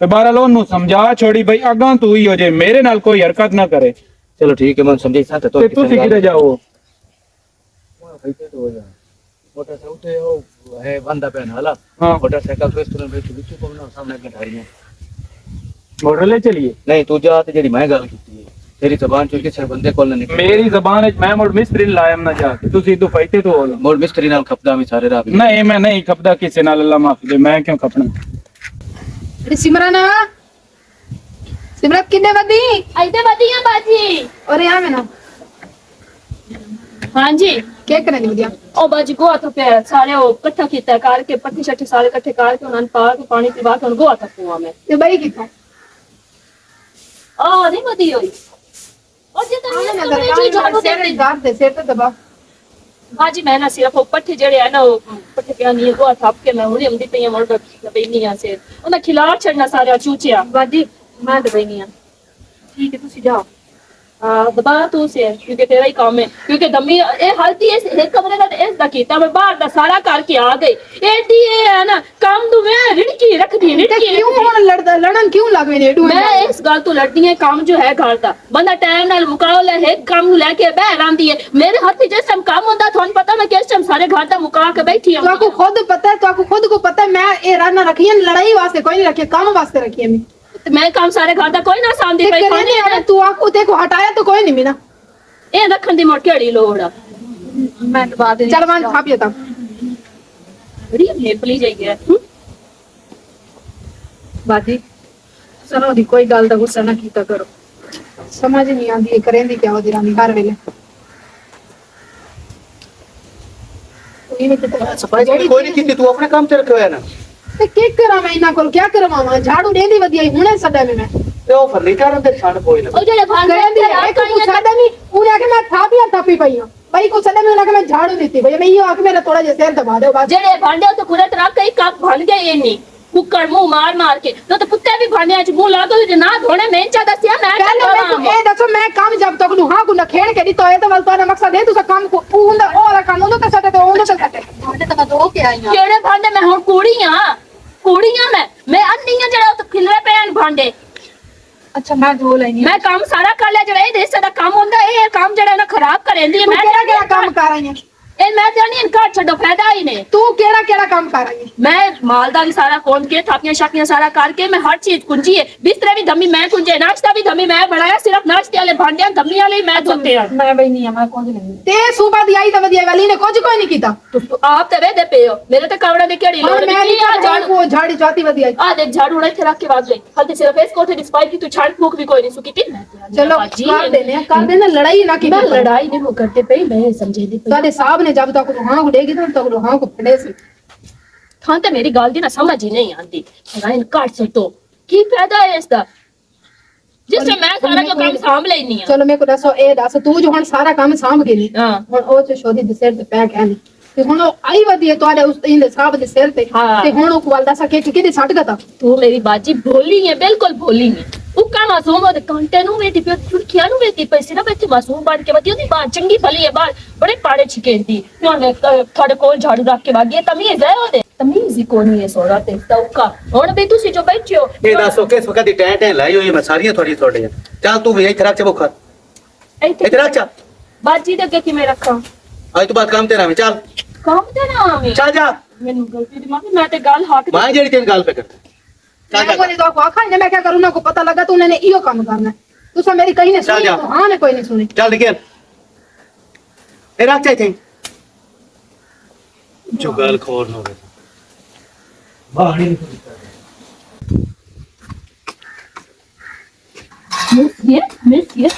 Speaker 6: ਤੇ ਬਾਹਰ ਉਹਨੂੰ ਸਮਝਾ ਛੋੜੀ ਬਈ ਅਗਾਂ ਤੂੰ ਹੀ ਹੋ ਜੇ ਮੇਰੇ ਨਾਲ ਕੋਈ ਹਰਕਤ ਨਾ ਕਰੇ
Speaker 2: ਚਲੋ ਠੀਕ ਹੈ ਮੈਂ ਸਮਝੇ ਸਾਂ ਤੇ
Speaker 6: ਤੇ ਤੁਸੀਂ ਕਿਤੇ ਜਾਓ
Speaker 2: मोटरसाइकिल वो है बंदा पे नाला
Speaker 6: हाँ
Speaker 2: मोटरसाइकिल तो इस तरह बैठी बिच्चू को ना सामने गठारियां
Speaker 6: मोटर ले चलिए
Speaker 2: नहीं तू जा ते जेडी मैं गल कीती है तेरी जुबान चो किसे बंदे कोल ना निकल
Speaker 6: मेरी जबान मैं मोड़ मिस्त्री लायम ना जाके तुसी तो फैते तो बोलो
Speaker 2: मोड़ मिस्त्री नाल खपदा में सारे रात
Speaker 6: नहीं मैं नहीं खपदा किसी नाल अल्लाह माफ दे मैं क्यों खपना
Speaker 5: अरे सिमरन सिमरन किन्ने वदी
Speaker 4: आइते बदिया बाजी
Speaker 5: और यहाँ में ना
Speaker 4: हाँ जी
Speaker 5: क्या करने दी वदिया
Speaker 4: ओ बाजी गोआ तो पे सारे ओ इकट्ठा कीता करके पट्टी शट्टी सारे इकट्ठे करके उन्होंने पा के पानी पिवा के उनको गोआ तक कुआं में
Speaker 5: ये बई कितना
Speaker 4: आ नहीं बदी होई और जे तो
Speaker 5: आने
Speaker 4: ये
Speaker 5: नजर
Speaker 4: कमरे जो जानो
Speaker 5: सेरे
Speaker 4: देते
Speaker 5: गार दे सेर तो दबा
Speaker 4: हाँ जी मैं ना सिर्फ वो पट्टे जड़े है ना वो पट्टे पे नहीं गोआ थाप के मैं उड़ी हमदी पे मोड़ दबईनी आ से उन्हें खिलाड़ छड़ना सारे चूचिया बाजी मैं दबईनी आ ठीक है तुसी जाओ दबा तू से क्योंकि तेरा ही काम है क्योंकि दमी ए हल्दी इस एक कमरे का इस दा कीता मैं बाहर दा सारा करके आ गई एडी है ना काम तू मैं रिड़की रख दी रिड़की
Speaker 5: क्यों हुन लड़न क्यों लगवे ने
Speaker 4: मैं इस गल तो लड़ती है काम जो है घर दा बंदा टाइम नाल मुकाओ ले है काम लेके बाहर आंदी है मेरे हाथ जिस टाइम काम होता थान पता मैं किस टाइम सारे घर दा मुका के बैठी हूं
Speaker 5: तो खुद पता है तो खुद को पता है मैं ये राना रखी है लड़ाई वास्ते कोई नहीं रखी काम वास्ते रखी है मैं
Speaker 4: मैं काम सारे घर दा कोई ना सामने भाई पानी है
Speaker 5: तू आको ते को हटाया तो कोई नहीं मिला
Speaker 4: ए रखन दी मोड़ केड़ी लोड़ आ मैं दबा दे
Speaker 5: चल मान खा पिया था
Speaker 4: बड़ी नेपली जाई है
Speaker 5: बाजी सुनो दी कोई गल दा गुस्सा ना कीता करो समझ नहीं आंदी करेंदी क्या होदी रानी घर वेले ਕੋਈ ਨਹੀਂ ਕਿਤੇ
Speaker 3: ਸਫਾਈ ਕੋਈ ਨਹੀਂ ਕੀਤੀ, ਤੂੰ ਆਪਣੇ ਕੰਮ ਤੇ ਰੱਖਿਆ ਹੋਇਆ ਨਾ।
Speaker 5: ਤੇ ਕੀ ਕਰਾਂ ਮੈਂ ਇਹਨਾਂ ਕੋਲ, ਕੀ ਕਰਵਾਵਾਂ? ਝਾੜੂ ਦੇਂਦੀ ਵਧੀਆ ਹੀ ਹੁਣੇ ਸਦਾ ਮੈਂ
Speaker 3: ਤੇ ਉਹ ਫਰਨੀਚਰ ਅੰਦਰ ਛੱਡ ਕੋਈ ਨਾ।
Speaker 4: ਉਹ ਜਿਹੜੇ ਭਾਂਡੇ
Speaker 5: ਕਹਿੰਦੀ ਹੈ ਕਿ ਕੁਛ ਸਦਾ ਨਹੀਂ, ਉਹਨੇ ਆਖਿਆ ਮੈਂ ਥਾਪੀਆਂ ਥਾਪੀ ਪਈ ਹਾਂ भाई को सदा में उन्हें मैं झाड़ू देती भैया मैं ये आके मेरा थोड़ा जैसे दबा दो बात
Speaker 4: ਜਿਹੜੇ ਭਾਂਡੇ तो कुरत रख कई कप बन गए ये नहीं कुकर मुंह मार मार के तो कुत्ते भी भांडे आज मुंह ला दो ना धोने में इंचा दसिया मैं
Speaker 5: पहले मैं तो ए दसो मैं काम जब तक नु हां को न खेण के दी तो ये तो वाल तो मकसद है तू काम को उंदा और काम उंदा सदा तो उंदा सदा भांडे तो दो के आई
Speaker 4: केड़े भांडे मैं हुन कुड़ियां मैं अन्नी जड़ा तो खिलरे पैन भांडे
Speaker 7: अच्छा मैं धो लेनी
Speaker 4: मैं काम सारा कर लिया जड़ा ये सादा काम होंदा ये काम जड़ा ना खराब करेंदी मैं
Speaker 5: केड़ा काम कर रही है
Speaker 4: ए मैं जानी इनकार छड्डो फायदा ही नहीं
Speaker 5: तू केड़ा काम कर रही है
Speaker 4: मैं मालदारी सारा खोल के थापियां शापियां सारा करके मैं हर चीज कुंजी है बिस्तरे भी धमी मैं कुंजे नाश्ता भी धमी मैं बनाया सिर्फ नाश्ते वाले भांडे धमी वाले मैं धोते हैं
Speaker 7: मैं भाई नहीं है मैं कौन सी नहीं
Speaker 5: ते सुबह दी आई तो वधिया वाली ने कुछ कोई नहीं कीता
Speaker 4: तो आप ते वेदे पे हो मेरे ते कावड़ा दे केड़ी लोड़
Speaker 5: मैं
Speaker 4: नहीं आ झाड़ू
Speaker 5: को झाड़ी जाती वधिया
Speaker 4: आ देख झाड़ू उड़े थे रख के बाद गई हल्दी सिर्फ इस कोठे डिस्पाइट की तू छाड़ फूक भी कोई नहीं सुकी थी
Speaker 5: चलो कर देने लड़ाई ना की
Speaker 4: मैं लड़ाई नहीं वो करते पे मैं समझे दी
Speaker 5: साडे साहब ने जब तक हां को देगी तब तक हां को फड़े से
Speaker 4: थां ते मेरी गाल दी ना समझ ही नहीं आती मैं इनकार से तो की फायदा है इसका जिससे मैं सारा जो काम सांभ लेनी है
Speaker 5: चलो मेरे को दसो ए दस तू जो हुन सारा काम सांभ गेली
Speaker 4: हां
Speaker 5: हुन ओ जो शोधी दे सिर ते पै के आनी ते हुन आई वधी तोड़े उस इन साहब दे सिर ते
Speaker 4: हाँ।
Speaker 5: ते हुन को वाल दसा के किदे सट गता
Speaker 4: तू मेरी बाजी भोली है बिल्कुल भोली है उका मासूम हो कांटे नु वेटी पे सुर्खियां नु वेटी पे सिर्फ इत्थे मासूम बन के बती ओदी बात चंगी भली है बात बड़े पाड़े छिकेंदी हुन थोड़े कोल झाड़ू रख के बागी तमीज है ओदे तमीज ही कोनी है सोरा ते तौका हुन बे तुसी जो बैठे हो
Speaker 3: ਇਹ ਦੱਸੋ ਕਿਸ ਵਕਤ ਦੀ ਟੈਂ ਲਾਈ ਹੋਈ ਮੈਂ ਸਾਰੀਆਂ ਤੁਹਾਡੇ ਚੱਲ ਤੂੰ ਵੀ ਇੱਥੇ ਰੱਖ ਚ ਬੁਖਰ ਇੱਥੇ ਰੱਖ ਚਾ
Speaker 4: बाजी दे के किਵੇਂ रखा
Speaker 3: ਅੱਜ ਤੋਂ ਬਾਅਦ ਕੰਮ ਤੇ ਨਾ ਚੱਲ
Speaker 4: काम ते ना आवे
Speaker 3: ਚੱਲ ਜਾ
Speaker 4: ਮੈਨੂੰ ਗਲਤੀ ਦੀ ਮਾਫੀ ਮੈਂ ਤੇ ਗੱਲ ਹੱਕ
Speaker 3: ਮੈਂ ਜਿਹੜੀ ਤੇਰੀ ਗੱਲ पे करता
Speaker 5: मैं
Speaker 3: ਚੱਲ
Speaker 5: बोले तो को आखा ने मैं क्या करूं ना को पता लगा तो उन्होंने इयो काम करना है तू सब मेरी कहीं ने
Speaker 3: चल
Speaker 5: सुनी
Speaker 3: जा।
Speaker 5: तो हां ने कोई नहीं सुनी
Speaker 3: ਚੱਲ ਨਿਕਲ ਇਹ ਰੱਖ ਚਾ ਇੱਥੇ ਜੋ ਗੱਲ ਖੋਰ ਨਾ ਹੋਵੇ ਬਾਹਰ ਨਹੀਂ
Speaker 4: मिस ये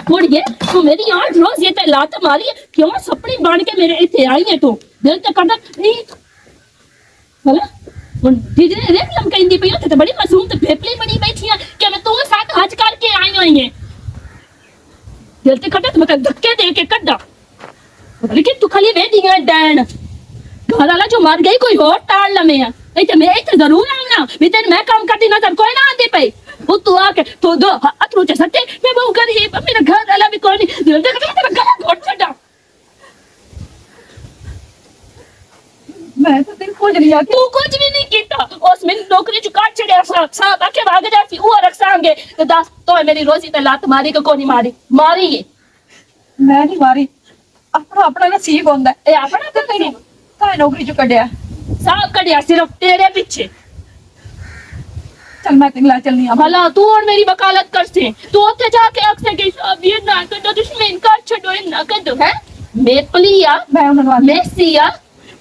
Speaker 4: मुड़ ये तू मेरी आज रोज ये ते लात मारी है क्यों सपनी बन के मेरे इथे आई है तू दिल ते करदा नहीं भला उन दीदी रे लम कहंदी पई ओते बड़ी मासूम ते फेफली बनी बैठी है कि मैं तू साथ हज करके आई हुई है दिल ते करदा मैं धक्के दे के कड्डा लेकिन तू खाली वेदी है डैन घर वाला जो मर गई कोई और टाल लमे है इथे मैं इथे जरूर आऊं ना मैं काम करती नजर कोई ना आती पई वो तू आके तो दो अतरू च सटे मैं वो गरीब मेरा घर वाला भी कोई नहीं दिल तक तेरा गला घोट छड़ा
Speaker 7: मैं तो दिल खोज लिया
Speaker 4: तू कुछ भी नहीं कीता उस में नौकरी चु काट छड़या साहब आके भाग जाती वो रखसांगे तो दस तो मेरी रोजी ते लात मारी को कोनी मारी है
Speaker 7: मैं नहीं मारी अपना अपना नसीब होंदा
Speaker 4: ए अपना तो नहीं
Speaker 7: का नौकरी चु कड्या
Speaker 4: साहब कड़िया सिर्फ तेरे पीछे
Speaker 7: चल मैं तिंगला चलनी आ
Speaker 4: भला तू और मेरी वकालत कर से तू उठे जाके अक्सर के अब ये ना कर दो दुश्मन का छड़ो ना कर दो है मैं पलिया
Speaker 7: मैं उन्होंने
Speaker 4: मैं सिया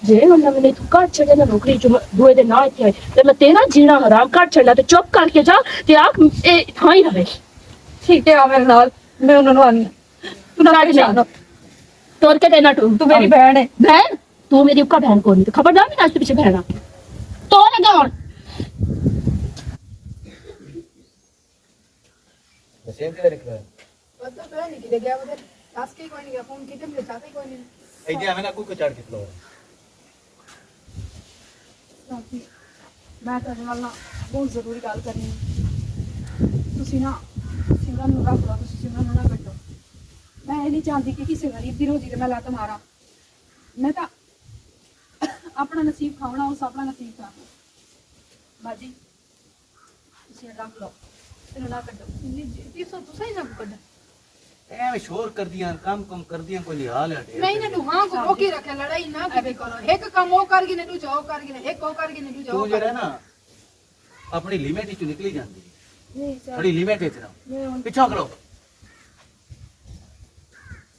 Speaker 4: जे उन्होंने मैंने तू काट छड़े ना नौकरी जो दुए दे ना थे ते मैं तेरा जीना हराम काट छड़ना ते चुप करके जा ते आख ए थाई रहे
Speaker 7: ठीक है आ मेरे नाल मैं उन्होंने आनी तू ना
Speaker 4: काट
Speaker 7: जानो
Speaker 4: तोड़ के देना
Speaker 7: तू मेरी बहन है
Speaker 4: बहन तू मेरी उका बहन कौन है खबरदार नहीं आज पीछे बहना तो लगा और
Speaker 3: सेम किधर लिख रहा है
Speaker 5: पता तो नहीं कि गया उधर टास्क ही कोई नहीं गया फोन कितने में चाहते कोई नहीं
Speaker 3: ऐसे हमें ना कोई चढ़ के लो
Speaker 7: मैं तेरे नाल ना बहुत जरूरी गल करनी ਤੁਸੀਂ ਨਾ ਸਿਮਰਨ ਨੂੰ ਰੱਖ ਲਓ ਤੁਸੀਂ ਸਿਮਰਨ ਨੂੰ ਨਾ ਕੱਢੋ ਮੈਂ ਇਹ ਨਹੀਂ ਚਾਹੁੰਦੀ ਕਿ ਕਿਸੇ ਗਰੀਬ ਦੀ ਰੋਜੀ ਤੇ ਮੈਂ ਲੱਤ ਮਾਰਾਂ ਮੈਂ ਤਾਂ ਆਪਣਾ ਨਸੀਬ ਖਾਵਣਾ ਉਸ ਆਪਣਾ ਨਸੀਬ ਖਾਣਾ ਬਾਜੀ ਤੁਸੀਂ ਰੱਖ ਲਓ ਇਹਨੂੰ ਨਾ ਕੱਢੋ ਜੀ ਸੋ ਤੁਸੀਂ ਹੀ ਸਭ ਕੱਢ
Speaker 3: ਐਵੇਂ ਸ਼ੋਰ ਕਰਦੀਆਂ ਕੰਮ ਕਰਦੀਆਂ ਕੋਈ ਹਾਲ ਹੈ
Speaker 5: नहीं ना तू हां को रोकी रखे लड़ाई ना की करो एक काम वो करगी ने तू जाओ करगी ने एक वो करगी ने तू जाओ
Speaker 3: ਤੂੰ ਜਿਹੜਾ ਨਾ ਆਪਣੀ ਲਿਮਿਟ ਵਿੱਚੋਂ ਨਿਕਲੀ ਜਾਂਦੀ
Speaker 7: ਨਹੀਂ ਸਰ
Speaker 3: ਥੋੜੀ ਲਿਮਿਟ ਵਿੱਚ ਰਹੋ
Speaker 7: ਮੈਂ ਹੁਣ
Speaker 3: ਪਿੱਛੋਂ ਕਰੋ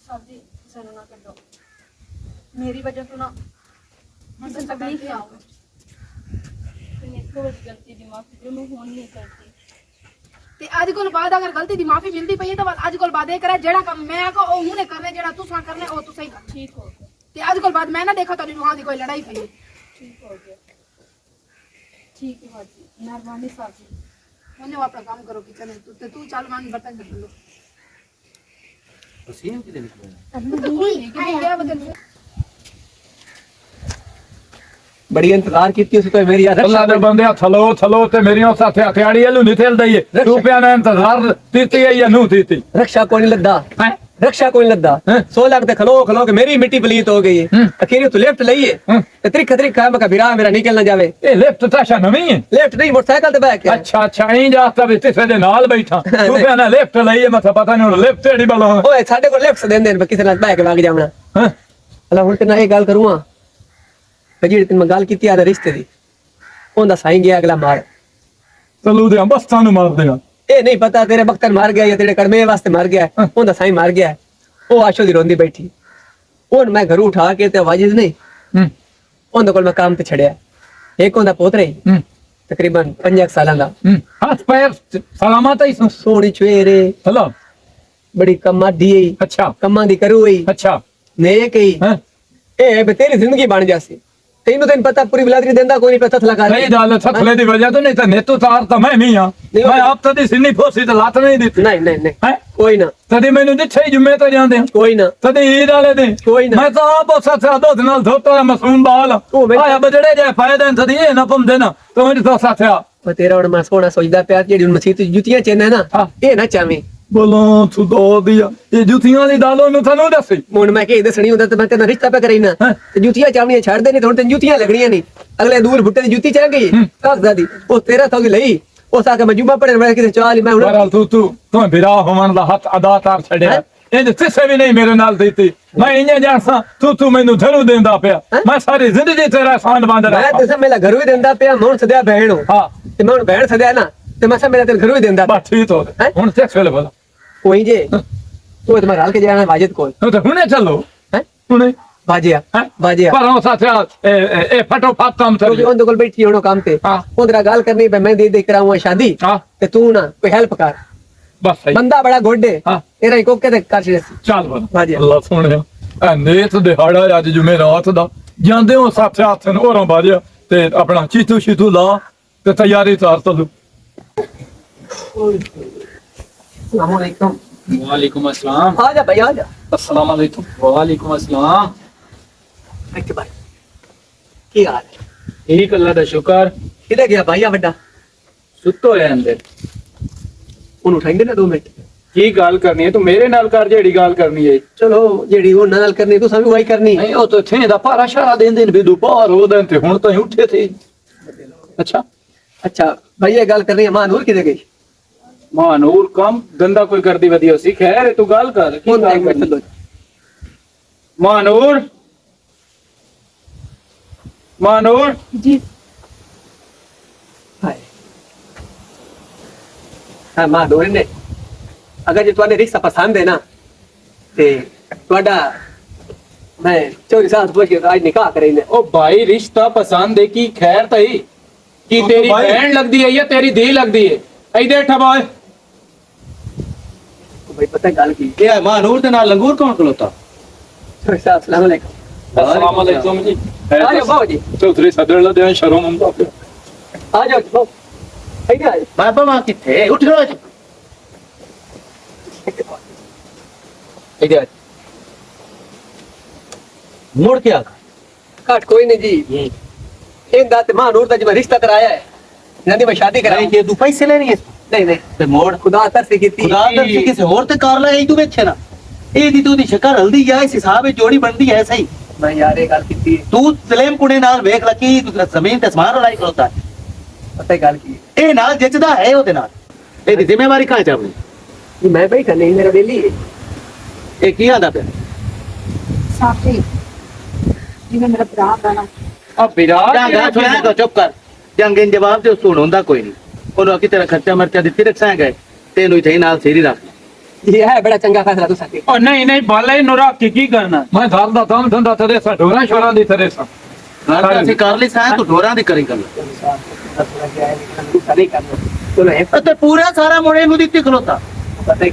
Speaker 7: ਸਾਡੀ ਸਾਨੂੰ ਨਾ ਕੱਢੋ ਮੇਰੀ ਵਜ੍ਹਾ ਤੋਂ ਨਾ ਮੈਨੂੰ ਤਕਲੀਫ ਨਾ ਹੋਵੇ
Speaker 4: मैंने कोई गलती दी माफी जो मैं फोन नहीं करती
Speaker 5: ते आज कोल बाद अगर गलती दी माफी मिलती पई तो आज कोल बाद ए करा जेड़ा काम मैं को ओ हुने करने जेड़ा तू सा करने ओ तू सही कर
Speaker 4: ठीक हो गया
Speaker 5: ਤੇ ਅੱਜ ਕੱਲ ਬਾਅਦ ਮੈਂ ਨਾ ਦੇਖਾ ਤੁਹਾਡੀ ਨੂੰਹਾਂ ਦੀ ਕੋਈ ਲੜਾਈ ਪਈ।
Speaker 7: ठीक हो गया, ठीक है बाजी, मेहरबानी साहब जी।
Speaker 5: ਉਹਨੇ ਆਪਣਾ ਕੰਮ ਕਰੋ ਕਿਚਨ ਵਿੱਚ ਤੇ ਤੂੰ ਚੱਲ ਵਾਂਗ ਬਰਤਨ ਕਰ ਲੋ।
Speaker 3: ਤੁਸੀਂ ਕਿਤੇ ਨਿਕਲੇ
Speaker 5: ਕਿਹਨੇ ਗਿਆ ਬਦਲ
Speaker 2: बड़ी इंतजार की थी तो मेरी
Speaker 8: अल्लाह दे बंदे थलो थलो ते मेरियों साथे हथियाड़ी एलू नहीं थेल दई तू पे ने इंतजार तीती है या नु तीती
Speaker 2: रक्षा कोई नहीं लद्दा
Speaker 8: हैं
Speaker 2: रक्षा कोई नहीं लद्दा
Speaker 8: हैं?
Speaker 2: 100 लाख ते खलो खलो के मेरी मिट्टी पलीत हो गई है अखीर तू लेफ्ट लईए ते त्रिक त्रिक काम का बिरा मेरा निकल ना जावे
Speaker 8: ए लेफ्ट ताशा नवी है
Speaker 2: लेफ्ट नहीं मोटरसाइकिल ते बैठ के
Speaker 8: अच्छा अच्छा ई जाता भी तिसे दे नाल बैठा तू पे ना लेफ्ट लई है मथा पता नहीं लेफ्ट एड़ी बलो
Speaker 2: ओए साडे को लेफ्ट देंदे ने किसे नाल बैठ के भाग जावना
Speaker 8: हैं
Speaker 2: अल्लाह हुन ते ना ये गल करूंगा ਜਿਹੜੀ ਤੈਨੂੰ ਮੈਂ ਗੱਲ ਕੀਤੀ ਆ ਰਿਸ਼ਤੇ ਦੀ ਉਹਦਾ ਸਾਈਂ ਗਿਆ ਅਗਲਾ ਮਾਰ
Speaker 8: चलू दे बस्तां नु मार देगा
Speaker 2: ਇਹ ਨਹੀਂ ਪਤਾ ਤੇਰੇ ਬਖਤਰ ਮਾਰ ਗਿਆ ਜਾਂ ਤੇਰੇ ਕੜਮੇ ਵਾਸਤੇ ਮਾਰ ਗਿਆ ਉਹਦਾ ਸਾਈਂ ਮਾਰ ਗਿਆ ਉਹ ਆਸ਼ੋ ਦੀ ਰੋਂਦੀ ਬੈਠੀ ਉਹਨ ਮੈਂ ਘਰੋਂ ਉਠਾ ਕੇ ਤੇ ਵਾਜਿਦ ਨਹੀਂ ਉਹਦੇ ਕੋਲ ਮੈਂ ਕੰਮ ਤੇ ਛੜਿਆ ਇੱਕ ਉਹਦਾ ਪੋਤਰਾ ਹੀ ਤਕਰੀਬਨ 5 ਸਾਲਾਂ ਦਾ
Speaker 8: हाथ पैर सलामत है
Speaker 2: ਸੋਹਣੀ ਚੁਹਰੇ
Speaker 8: हेलो
Speaker 2: ਬੜੀ ਕਮਾਦੀ ਹੈ
Speaker 8: अच्छा
Speaker 2: ਕੰਮਾਂ ਦੀ ਕਰੂ ਹੈ
Speaker 8: अच्छा
Speaker 2: ਨੇਕ ਹੈ
Speaker 8: हैं
Speaker 2: ਇਹ ਵੀ ਤੇਰੀ ਜ਼ਿੰਦਗੀ ਬਣ ਜਾਸੀ ਤੈਨੂੰ ਤੈਨੂੰ ਪਤਾ ਪੂਰੀ ਬਲਾਦਰੀ ਦਿੰਦਾ ਕੋਈ ਨਹੀਂ ਪਤਾ ਲਗਾ
Speaker 8: नहीं डाल थथले दी वजह तो नहीं तो नेतू तार तो मैं नहीं हां मैं आप तो दी सिन्नी फोसी तो लात नहीं दी
Speaker 2: ਨਹੀਂ ਨਹੀਂ ਨਹੀਂ
Speaker 8: हैं
Speaker 2: ਕੋਈ ਨਾ
Speaker 8: तदी मैनू दिछे जुम्मे तो जांदे
Speaker 2: ਕੋਈ ਨਾ
Speaker 8: तदी ईद वाले दिन
Speaker 2: कोई ना।
Speaker 8: मैं तो आप उस साथ दो नाल धोता है मासूम बाल
Speaker 2: ओ मैं-
Speaker 8: आया बजड़े जे फायदे तदी ये ना पमदे ना तो मेरे तो साथ आ
Speaker 2: ਉਹ ਤੇਰਾ ਹੁਣ ਮੈਂ ਸੋਹਣਾ ਸੋਚਦਾ ਪਿਆ ਜਿਹੜੀ ਹੁਣ ਮਸੀਤ ਜੁੱਤੀਆਂ ਚੇਨਾ ਨਾ
Speaker 8: ਹਾਂ।
Speaker 2: ਇਹ ਨਾ ਚਾਵੇਂ
Speaker 8: बोलो तू दो दिया ये जुतियां दी दालो नु थानू दसी
Speaker 2: ਹੁਣ ਮੈਂ ਕੀ ਦੱਸਣੀ ਹੁੰਦਾ ਤੇ ਮੈਂ ਤੇਰਾ ਰਿਸ਼ਤਾ ਪਿਆ ਕਰੀਨਾ
Speaker 8: ਹਾਂ।
Speaker 2: ਤੇ ਜੁੱਤੀਆਂ ਚਾਵਣੀਆਂ ਛੱਡ ਦੇ ਨਹੀਂ ਤੇ ਹੁਣ ਤੇ ਜੁੱਤੀਆਂ ਲੱਗਣੀਆਂ ਨਹੀਂ ਅਗਲੇ ਦੂਰ ਭੁੱਟੇ ਦੀ ਜੁੱਤੀ ਚਾਹ ਗਈ ਕਾਗਜ਼ਾਂ ਦੀ ਉਹ 1300 ਦੀ ਲਈ ਉਸ ਆ ਕੇ ਮੈਂ ਜੁਮਾ ਪੜਨ ਮੈਂ ਕਿਤੇ ਚਾਹ ਲਈ ਮੈਂ ਹੁਣ
Speaker 8: बहरहाल तू बिरा होवन दा हाथ अदा तार छड़या इंज तिसे भी नहीं मेरे नाल देती मैं इंज जानसा तू मैनू धरू देंदा पिया मैं सारी जिंदगी तेरा एहसान बांध
Speaker 2: ਮੈਂ
Speaker 8: रहा
Speaker 2: ਤੇ ਸਭ ਮੇਲਾ ਘਰੋਂ ਹੀ ਦਿੰਦਾ ਪਿਆ ਮੈਂ ਹੁਣ ਸਦਿਆ ਭੈਣ ਹਾਂ
Speaker 8: हां
Speaker 2: ਤੇ ਮੈਂ ਹੁਣ ਭੈਣ ਸਦਿਆ ਨਾ ਤੇ ਮੈਂ ਸਭ ਮੇਰਾ ਤੇ ਘਰੋਂ ਹੀ ਦਿੰਦਾ ਪਿਆ।
Speaker 8: बस ठीक हो
Speaker 2: हैं?
Speaker 8: हुन सेक्स वेले बोला
Speaker 2: ਕੋਈ ਜੇ ਉਹ ਤੇ ਮੈਂ ਰਲ ਕੇ ਜਾਣਾ ਵਾਜਿਦ ਕੋਲ
Speaker 8: तो हुने चलो
Speaker 2: ਹੈ
Speaker 8: हुने
Speaker 2: ਵਾਜਿਆ
Speaker 8: हैं
Speaker 2: ਵਾਜਿਆ
Speaker 8: पर वो साथ ए फटो फाट काम
Speaker 2: ਕਿਉਂਕਿ
Speaker 8: चल
Speaker 2: ਉਹਦੇ ਕੋਲ ਬੈਠੀ ਹੋਣੋ ਕੰਮ ਤੇ
Speaker 8: ਹਾਂ।
Speaker 2: ਉਹਦੇ ਗੱਲ ਕਰਨੀ ਪਈ ਮੈਂ ਦੇ ਕਰਾਉਂਗਾ ਸ਼ਾਦੀ
Speaker 8: हां
Speaker 2: ਤੇ ਤੂੰ ਨਾ ਕੋਈ ਹੈਲਪ ਕਰ
Speaker 8: बस सही
Speaker 2: ਬੰਦਾ ਬੜਾ ਗੋਡੇ
Speaker 8: ਹਾਂ।
Speaker 2: ਤੇਰਾ ਹੀ ਕੋਕੇ ਤੇ ਕਰ ਛੇ
Speaker 8: ਚੱਲ ਬਣ
Speaker 2: ਵਾਜਿਆ
Speaker 8: ਅੱਲਾ ਸੋਹਣਿਆ ਐ ਨੇਤ ਦਿਹਾੜਾ ਅੱਜ ਜੁਮੇ ਰਾਤ ਦਾ ਜਾਂਦੇ ਹੋ ਸਾਥੇ ਹੱਥ ਨੂੰ ਹੋਰਾਂ ਬਾਜਿਆ ਤੇ ਆਪਣਾ ਚੀਤੂ ਸ਼ੀਤੂ ਲਾ ਤੇ ਤਿਆਰੀ ਤਾਰ ਤਲੂ
Speaker 2: अस्सलाम वालेकुम
Speaker 6: वालेकुम अस्सलाम।
Speaker 2: आ जा भाई आ जा
Speaker 6: अस्सलाम वालेकुम। वालेकुम अस्सलाम।
Speaker 2: बैठ भाई की हाल है
Speaker 6: ठीक अल्लाह दा शुक्र।
Speaker 2: किधर गया भाई आ बड़ा
Speaker 6: सुतो है अंदर।
Speaker 2: ਉਹਨੂੰ ਉਠਾਈਂਦੇ ਨਾ 2 ਮਿੰਟ
Speaker 6: की गल करनी है तू मेरे नाल कर जेड़ी गल करनी है।
Speaker 2: ਚਲੋ ਜਿਹੜੀ ਉਹ ਨਾਲ ਕਰਨੀ ਤੂੰ ਸਭ ਵਾਈ ਕਰਨੀ
Speaker 8: ਨਹੀਂ ਉਹ ਤਾਂ ਥੇ ਦਾ ਪਾਰਾ ਸ਼ਾਰਾ ਦੇਂਦੇ ਨੇ ਵੀ ਦੁਪਹਿਰ ਹੋ ਦੇ ਤੇ ਹੁਣ ਤਾਂ ਹੀ ਉੱਠੇ ਥੇ ਅੱਛਾ
Speaker 2: अच्छा भाई ये गल करनी है मां नूर किधर गई
Speaker 6: मां नूर कम धंधा कोई कर दी वधिया सी खैर है तू गल कर की
Speaker 2: कौन
Speaker 6: गल
Speaker 2: एक मिनट
Speaker 6: करनी?
Speaker 2: चलो
Speaker 6: मां नूर मां नूर
Speaker 7: जी
Speaker 2: हाय हां मां नूर ने अगर जे तुम्हें रिश्ता पसंद है ना ते ਤੁਹਾਡਾ मैं चोरी साथ पूछ के आज निकाह करेंगे
Speaker 6: ओ भाई रिश्ता पसंद है की खैर तई की तेरी
Speaker 8: भाई-
Speaker 6: बहन लगदी है या तेरी धी लगदी है इधर ठबाए
Speaker 2: भाई पता है गल की
Speaker 3: ये मां नूर दे नाल लंगूर कौन खलोता
Speaker 2: चोरी साहब अस्सलाम वालेकुम
Speaker 6: अस्सलाम वालेकुम जी
Speaker 2: आ जाओ बाबू जी
Speaker 8: ਚੌਧਰੀ ਸਦਰ ਲਾ ਦੇ ਸ਼ਰਮ ਹੁੰਦਾ ਪਿਆ
Speaker 2: आ जाओ बाबू इधर आ जाओ
Speaker 3: बाबा मां किथे उठ रो
Speaker 2: इधर
Speaker 3: मुड़ के आ
Speaker 2: काट कोई नहीं जी इंदा ते मां नूर दा जिवें रिश्ता कराया है नदी में शादी कराई
Speaker 3: ये तू पैसे लेने है
Speaker 2: नहीं नहीं
Speaker 3: ते मोड़
Speaker 2: खुदा तरस कीती
Speaker 3: खुदा दा से किसे और ते कर ले तू वेखे ना ए दी तू दी शक्ल हल्दी या इस हिसाब में जोड़ी बनदी है सही
Speaker 2: मैं यार ये गल कीती
Speaker 3: तू सलेम कुड़े नाल वेख लकी जमीन ते आसमान लड़ाई खलोता है
Speaker 2: पता है गल की
Speaker 3: ए नाल जचदा है ओदे नाल ए दी जिम्मेवारी कहां चावनी
Speaker 2: ये मैं बैठा नहीं मेरा बेली है
Speaker 3: ए की आंदा पे
Speaker 7: साफ जी जिवें मेरा भरा आंदा ना
Speaker 6: अब विराट
Speaker 3: जांगा छोड़ दो चुप कर जंगे जवाब जो सुन होंदा कोई नहीं ओनो की तरह खर्चा मर्चा दित्ती रखसा गए तेनु इथे नाल सेरी रख
Speaker 2: ये है बड़ा चंगा फैसला तू साथी
Speaker 6: ओ नहीं नहीं भले नुरा की करना
Speaker 8: ਮੈਂ ਘਰ ਦਾ ਕੰਮ ਧੰਦਾ ਤੇਰੇ ਸਾ ਢੋਰਾਂ ਸ਼ੋਰਾਂ ਦੀ ਤੇਰੇ ਸਾ
Speaker 3: घर से कर ली सा तू ढोरा दी करी कर
Speaker 2: तू सारी कर लो चलो है
Speaker 3: ते पूरा सारा मोड़े नु दित्ती खलोता
Speaker 2: पता है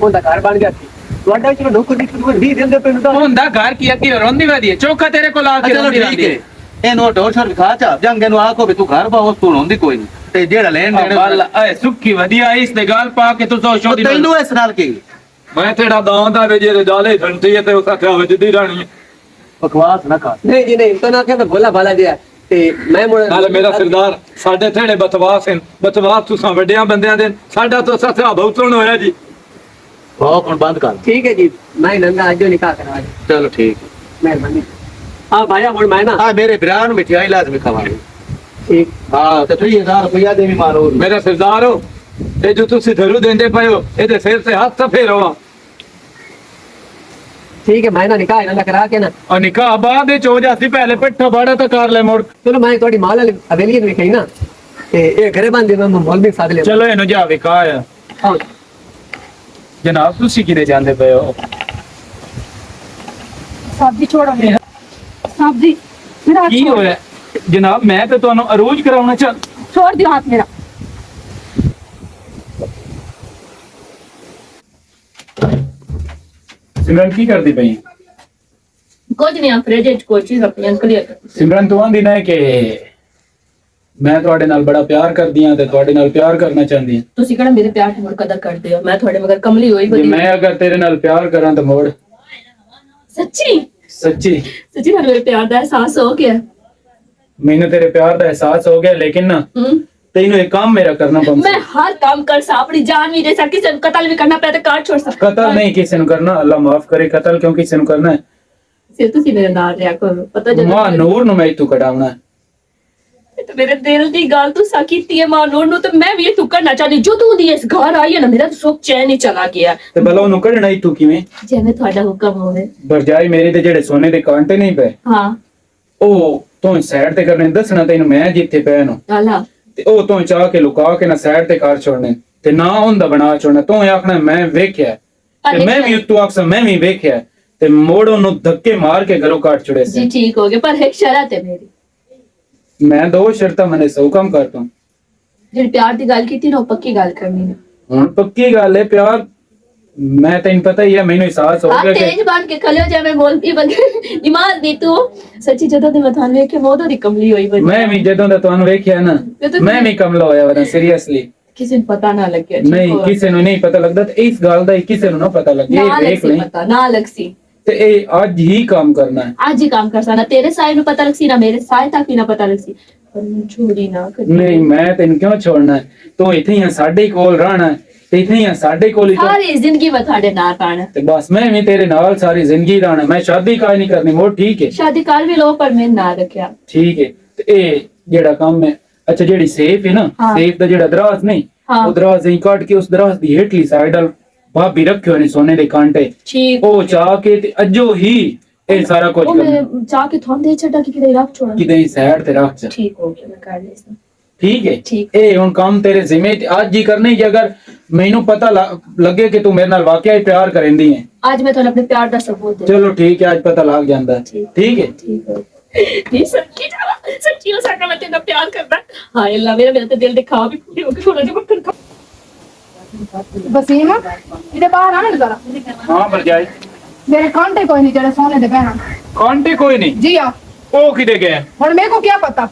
Speaker 2: उनका घर बन गया थी ਤੁਹਾਡਾ ਚਲੋ ਨੌਕਰ ਦੀ ਕੋਈ ਨਹੀਂ ਦਿੰਦੇ ਪੈਨੂੰ ਤਾਂ
Speaker 6: ਹੁੰਦਾ ਘਰ ਕੀ ਅੱਗੇ ਰੋਂਦੀ ਵਧੀ ਹੈ ਚੌਕਾ ਤੇਰੇ ਕੋਲ ਆ ਕੇ
Speaker 3: ਚਲੋ
Speaker 6: ਰੋਂਦੀ
Speaker 3: ਠੀਕ
Speaker 6: ਰਹਿੰਦੀ
Speaker 3: ਹੈ ਇਹਨੂੰ ਢੋਸ਼ਰ ਵਿਖਾ ਚਾ ਜੰਗੇ ਨੂੰ ਆਖੋ ਵੀ ਤੂੰ ਘਰ ਪਾ ਉਸ ਤੋਂ ਹੁੰਦੀ ਕੋਈ ਨਹੀਂ ਤੇ ਜਿਹੜਾ ਲੈਣ ਦੇਣ
Speaker 6: ਵੱਲ ਐ ਸੁੱਕੀ ਵਧੀਆ ਇਸ ਦੇ ਗੱਲ ਪਾ ਕੇ ਤੂੰ ਸੋ ਸ਼ੋਦੀ
Speaker 3: ਤੈਨੂੰ ਇਸ ਨਾਲ ਕੀ
Speaker 8: ਮੈਂ ਤੇਰਾ ਦਾਂ ਦਾ ਵੇ ਜੇ ਜਾਲੇ ਫੰਟੀ ਤੇ ਉਸ ਆਖਿਆ ਵੱਜਦੀ ਰਾਣੀ ਹੈ।
Speaker 3: ਬਕਵਾਸ ਨਾ ਕਰ
Speaker 2: ਨਹੀਂ ਜੀ ਨਹੀਂ ਤਾਂ ਨਾ ਕਿ ਭੋਲਾ ਭਾਲਾ ਜਿਹਾ ਤੇ ਮੈਂ ਮੁੜ
Speaker 8: ਨਾਲੇ ਮੇਰਾ ਸਰਦਾਰ ਸਾਡੇ ਥੇੜੇ ਬਤਵਾਸ ਹਨ ਬਤਵਾਸ ਤੁਸੀਂ ਵੱਡਿਆਂ ਬੰਦਿਆਂ ਦੇ ਸਾਡਾ ਤਾਂ ਸੱਚਾ ਬਹੁਤ ਸੋਹਣਾ ਹੋਇਆ ਜੀ
Speaker 3: ਬਹੁਤ ਹੁਣ ਬੰਦ ਕਰ
Speaker 2: ਠੀਕ ਹੈ ਜੀ ਮੈਂ ਨੰਗਾ ਅੱਜ ਨਿਕਾਹ ਕਰਵਾ ਦੇ
Speaker 3: ਚਲੋ ਠੀਕ
Speaker 2: ਮਿਹਰਬਾਨੀ ਆ ਭਾਇਆ ਹੁਣ ਮੈਂ ਨਾ
Speaker 3: ਆ ਮੇਰੇ ਭਰਾ ਨੂੰ ਮਿਠਾਈ ਲਾਜ਼ਮੀ ਖਵਾਣੀ
Speaker 2: ਠੀਕ
Speaker 3: ਹਾਂ ਤੇ 3000 ਰੁਪਇਆ ਦੇ ਵੀ ਮਾਰੋ
Speaker 8: ਮੇਰਾ ਸਰਦਾਰ ਹੋ ਇਹ ਜੋ ਤੁਸੀਂ ਧਰੂ ਦਿੰਦੇ ਪਏ ਹੋ ਇਹਦੇ ਸਿਰ ਤੇ ਹੱਥ ਫੇਰੋ
Speaker 2: ठीक है मैं ना निकाह इन्होंने करा के ना
Speaker 8: और निकाह बाद हो जाती पहले पिट्ठा बाड़ा तो कर ले मुड़
Speaker 2: चलो मैं थोड़ी माल वाली हवेली में कही ना ते ये घरे बंद मैं मौलवी साथ ले
Speaker 8: चलो इन्हों जा विका है
Speaker 2: हाँ
Speaker 8: जनाब तुसी किदे जांदे पे हो
Speaker 7: सब्जी छोड़ो मेरा सब्जी मेरा हाथ
Speaker 8: की
Speaker 7: छोड़।
Speaker 8: होया जनाब मैं तो ਤੁਹਾਨੂੰ ਅਰੂਜ ਕਰਾਉਣਾ ਚਾਹ
Speaker 7: छोड़ दियो हाथ मेरा
Speaker 8: सिमरन की करदी पई
Speaker 4: ਕੁਝ ਨਹੀਂ ਆ ਫ੍ਰਿਜ ਵਿੱਚ ਕੋਈ ਚੀਜ਼ ਆਪਣੀ ਕਲੀਅਰ
Speaker 8: सिमरन तू आंदी ना कि ਮੈਂ ਤੁਹਾਡੇ ਨਾਲ ਬੜਾ ਪਿਆਰ ਕਰਦੀ ਆ ਤੇ ਤੁਹਾਡੇ ਨਾਲ ਪਿਆਰ ਕਰਨਾ ਚਾਹੁੰਦੀ ਆ
Speaker 4: ਤੁਸੀਂ ਕਿਹੜਾ ਮੇਰੇ ਪਿਆਰ ਦੀ ਕਦਰ ਕਰਦੇ ਹੋ ਮੈਂ ਤੁਹਾਡੇ ਮਗਰ ਕਮਲੀ ਹੋਈ
Speaker 8: ਜੇ
Speaker 4: ਬੜੀ
Speaker 8: ਮੈਂ ਅਗਰ ਤੇਰੇ ਨਾਲ ਪਿਆਰ ਕਰਾਂ ਤਾਂ ਮੋੜ
Speaker 4: ਸੱਚੀ
Speaker 8: ਸੱਚੀ
Speaker 4: ਸੱਚੀ ਤੁਹਾਨੂੰ ਮੇਰੇ ਪਿਆਰ ਦਾ ਅਹਿਸਾਸ ਹੋ ਗਿਆ
Speaker 8: ਮੈਨੂੰ ਤੇਰੇ ਪਿਆਰ ਦਾ ਅਹਿਸਾਸ ਹੋ ਗਿਆ ਲੇਕਿਨ ਨਾ
Speaker 4: ਹੂੰ
Speaker 8: ਤੈਨੂੰ ਇੱਕ ਕੰਮ ਮੇਰਾ ਕਰਨਾ
Speaker 4: मैं
Speaker 8: ਪਊਗਾ
Speaker 4: हर काम कर सा अपनी जान भी दे सकती किसी को कत्ल भी करना पड़ा तो काट छोड़ सकता
Speaker 8: ਕਤਲ ਨਹੀਂ ਕਿਸੇ ਨੂੰ ਕਰਨਾ ਅੱਲਾ ਮਾਫ ਕਰੇ ਕਤਲ ਕਿਉਂ ਕਿਸੇ ਨੂੰ ਕਰਨਾ ਹੈ
Speaker 4: सिर्फ तुसी मेरे नाल रहा करो पता
Speaker 8: ਮਾਂ
Speaker 4: जब
Speaker 8: ਨੂਰ ਨੂੰ ਮੈਂ ਤੂੰ ਕਢਾਉਣਾ ਹੈ
Speaker 4: तो मेरे दिल दी गाल तू सा कीती है मां नूर नु तो मैं भी तू करना चाहती जो तू दी इस घर आई है ना मेरा तो सुख चैन ही चला गया
Speaker 8: ਤੇ ਭਲਾ ਉਹਨੂੰ ਕੱਢਣਾ ਹੀ ਤੂੰ ਕਿਵੇਂ
Speaker 4: जिवें ਤੁਹਾਡਾ ਹੁਕਮ ਹੋਵੇ
Speaker 8: ਬਰਜਾਈ ਮੇਰੇ ਤੇ ਜਿਹੜੇ ਸੋਨੇ ਦੇ ਕਾਂਟੇ ਨਹੀਂ ਪਏ
Speaker 4: हां
Speaker 8: ਉਹ ਤੂੰ ਸਾਈਡ ਤੇ ਕਰਨੇ ਦੱਸਣਾ ਤੈਨੂੰ ਮੈਂ ਜਿੱਥੇ ਪਿਆ ਨੂੰ
Speaker 4: आला
Speaker 8: ਤੇ ਉਹ ਤੂੰ ਚਾਹ ਕੇ ਲੁਕਾ ਕੇ ਨਾ ਸਾਈਡ ਤੇ ਕਰ ਛੋੜਨੇ ਤੇ ਨਾ ਹੁੰਦਾ ਬਣਾ ਛੋੜਨਾ ਤੂੰ ਆਖਣਾ ਮੈਂ ਵੇਖਿਆ ਤੇ ਮੈਂ ਵੀ ਤੂੰ ਆਖਸ ਮੈਂ ਵੀ ਵੇਖਿਆ ਤੇ ਮੋੜ ਉਹਨੂੰ ਧੱਕੇ ਮਾਰ ਕੇ ਘਰੋਂ ਕੱਢ ਛੁੜੇ
Speaker 4: जी
Speaker 8: ਸੀ
Speaker 4: ठीक हो गया पर एक शर्त है मेरी
Speaker 8: ਮੈਂ ਦੋ ਸ਼ਰਤਾਂ ਮਨੇ ਸੌ ਕੰਮ ਕਰਤਾ
Speaker 4: ਜਿਹੜੀ ਪਿਆਰ ਦੀ ਗੱਲ ਕੀਤੀ ਨਾ ਉਹ ਪੱਕੀ ਗੱਲ ਕਰਨੀ ਹੈ
Speaker 8: ਹੁਣ ਪੱਕੀ ਗੱਲ ਹੈ ਪਿਆਰ ਮੈਂ ਤੈਨੂੰ ਪਤਾ ਹੀ ਹੈ ਮੈਨੂੰ ਅਹਿਸਾਸ ਹੋ
Speaker 4: ਆ
Speaker 8: ਗਿਆ ਕਿ
Speaker 4: ਤੇਜ ਬਣ ਕੇ ਖਲਿਓ ਜਿਵੇਂ ਬੋਲਦੀ ਬੰਦੇ ਦਿਮਾਗ ਦੀ ਤੂੰ ਸੱਚੀ ਜਦੋਂ ਦੀ ਮਥਾਨ ਵੇਖ ਕੇ ਮੋਦੋਂ ਦੀ ਕਮਲੀ ਹੋਈ ਬੰਦੀ
Speaker 8: ਮੈਂ ਵੀ ਜਦੋਂ ਦਾ ਤੁਹਾਨੂੰ ਵੇਖਿਆ ਨਾ ਮੈਂ ਵੀ ਕਮਲਾ ਹੋਇਆ ਵਰਾਂ ਸੀਰੀਅਸਲੀ
Speaker 4: ਕਿਸੇ ਨੂੰ ਪਤਾ ਨਾ ਲੱਗਿਆ ਠੀਕ
Speaker 8: ਨਹੀਂ
Speaker 4: ਹੋ।
Speaker 8: ਕਿਸੇ ਨੂੰ ਨਹੀਂ ਪਤਾ ਲੱਗਦਾ ਤੇ ਇਸ ਗੱਲ ਦਾ ਹੀ ਕਿਸੇ ਨੂੰ ਨਾ ਪਤਾ ਲੱਗੇ
Speaker 4: ਨਾ
Speaker 8: ਵੇਖ
Speaker 4: ਲੱਗਸੀ
Speaker 8: ਲਈ
Speaker 4: ਪਤਾ ਨਾ ਲੱਗਸੀ
Speaker 8: ਤੇ ਇਹ ਅੱਜ ਹੀ ਕੰਮ ਕਰਨਾ ਹੈ
Speaker 4: आज ही काम कर सकना तेरे साए ਨੂੰ ਪਤਾ ਲੱਗਸੀ ਨਾ ਮੇਰੇ ਸਾਏ ਤੱਕ ਵੀ ਨਾ ਪਤਾ ਲੱਗਸੀ ਪਰ ਮੈਨੂੰ ਚੋਰੀ ਨਾ ਕਰੀ
Speaker 8: ਨਹੀਂ ਮੈਂ ਤੈਨੂੰ ਕਿਉਂ ਛੋੜਨਾ ਹੈ? ਤੂੰ ਇੱਥੇ ਹੀ ਆ ਸਾਡੇ ਕੋਲ ਰਹਿਣਾ ਹੈ, ਤੇ ਇੱਥੇ ਹੀ ਆ ਸਾਡੇ ਕੋਲ ਹੀ
Speaker 4: ਸਾਰੀ ਜ਼ਿੰਦਗੀ ਮੈਂ ਤੁਹਾਡੇ ਨਾਲ ਪਾਣਾ
Speaker 8: ਤੇ ਬਸ ਮੈਂ ਵੀ ਤੇਰੇ ਨਾਲ ਸਾਰੀ ਜ਼ਿੰਦਗੀ ਰਹਿਣਾ ਮੈਂ ਸ਼ਾਦੀ ਕਾਹ ਨਹੀਂ ਕਰਨੀ ਮੋੜ ਠੀਕ ਹੈ
Speaker 4: ਸ਼ਾਦੀ ਕਰ ਵੀ ਲੋ ਪਰ ਮੈਂ ਨਾ ਰੱਖਿਆ
Speaker 8: ਠੀਕ ਹੈ ਤੇ ਇਹ ਜਿਹੜਾ ਕੰਮ ਹੈ ਅੱਛਾ ਜਿਹੜੀ ਸੇਫ ਹੈ ਨਾ
Speaker 4: ਹਾਂ।
Speaker 8: ਸੇਫ ਦਾ ਜਿਹੜਾ ਦਰਾਜ਼ ਨਹੀਂ
Speaker 4: ਹਾਂ।
Speaker 8: ਉਹ ਦਰਾਜ਼ ਹੀ ਕੱਟ ਕੇ ਉਸ ਦਰਾਜ਼ ਦੀ ਹੇਠਲੀ ਸਾਈਡ ਨਾਲ ਭਾਬੀ ਰੱਖਿਓ ਨੇ ਸੋਨੇ ਦੇ ਕਾਂਟੇ
Speaker 4: ਠੀਕ
Speaker 8: ਉਹ ਚਾਹ ਕੇ ਤੇ ਅੱਜੋ ਹੀ ਇਹ ਸਾਰਾ ਕੁਝ
Speaker 4: ਉਹ
Speaker 8: ਕਰਨਾ
Speaker 4: ਮੈਂ ਚਾਹ ਕੇ ਥੋਂ ਦੇ ਛੱਡਾ ਕਿ ਕਿਤੇ ਰੱਖ ਛੋੜਾ
Speaker 8: ਕਿਤੇ ਹੀ ਸਾਈਡ ਤੇ ਰੱਖ ਚ
Speaker 4: ਠੀਕ ਹੋ ਗਿਆ ਮੈਂ ਕਰ ਲੈਸਾ
Speaker 8: ਠੀਕ ਹੈ
Speaker 4: ਠੀਕ।
Speaker 8: ਇਹ ਹੁਣ ਕੰਮ ਤੇਰੇ ਜ਼ਿੰਮੇ ਤੇ ਅੱਜ ਹੀ ਕਰਨੀ ਜੇ ਅਗਰ ਮੈਨੂੰ ਪਤਾ ਲੱਗੇ ਕਿ ਤੂੰ ਮੇਰੇ ਨਾਲ ਵਾਕਿਆ ਹੀ ਪਿਆਰ ਕਰੇਂਦੀ ਹੈ
Speaker 4: ਅੱਜ ਮੈਂ ਤੁਹਾਨੂੰ ਆਪਣੇ ਪਿਆਰ ਦਾ ਸਬੂਤ ਦੇ
Speaker 8: ਚਲੋ ਠੀਕ ਹੈ ਅੱਜ ਪਤਾ ਲੱਗ ਜਾਂਦਾ ਹੈ।
Speaker 4: ਠੀਕ।
Speaker 8: ਠੀਕ ਹੈ
Speaker 4: ਠੀਕ ਹੋ ਨਹੀਂ ਸੱਚੀ ਹੋ ਸਕਦਾ ਮੈਂ ਤੈਨੂੰ ਪਿਆਰ ਕਰਦਾ ਹਾਏ ਅੱਲਾ ਮੇਰਾ ਤੇ ਦਿਲ ਦੇ ਖਾ ਵੀ ਪੂਰੀ ਹੋ ਗਈ ਥੋੜਾ ਜਿਹਾ ਮੱਖਣ ਖਾ
Speaker 5: वसीम इधर बाहर आना जरा
Speaker 8: ਹਾਂ ਬਰਜਾਈ
Speaker 5: मेरे कांटे कोई नहीं जेड़े सोने दे पहना
Speaker 8: ਕਾਂਟੇ ਕੋਈ ਨਹੀਂ
Speaker 5: जी हाँ
Speaker 8: ਉਹ ਕਿਤੇ ਗਏ
Speaker 5: हुन मेरे को क्या पता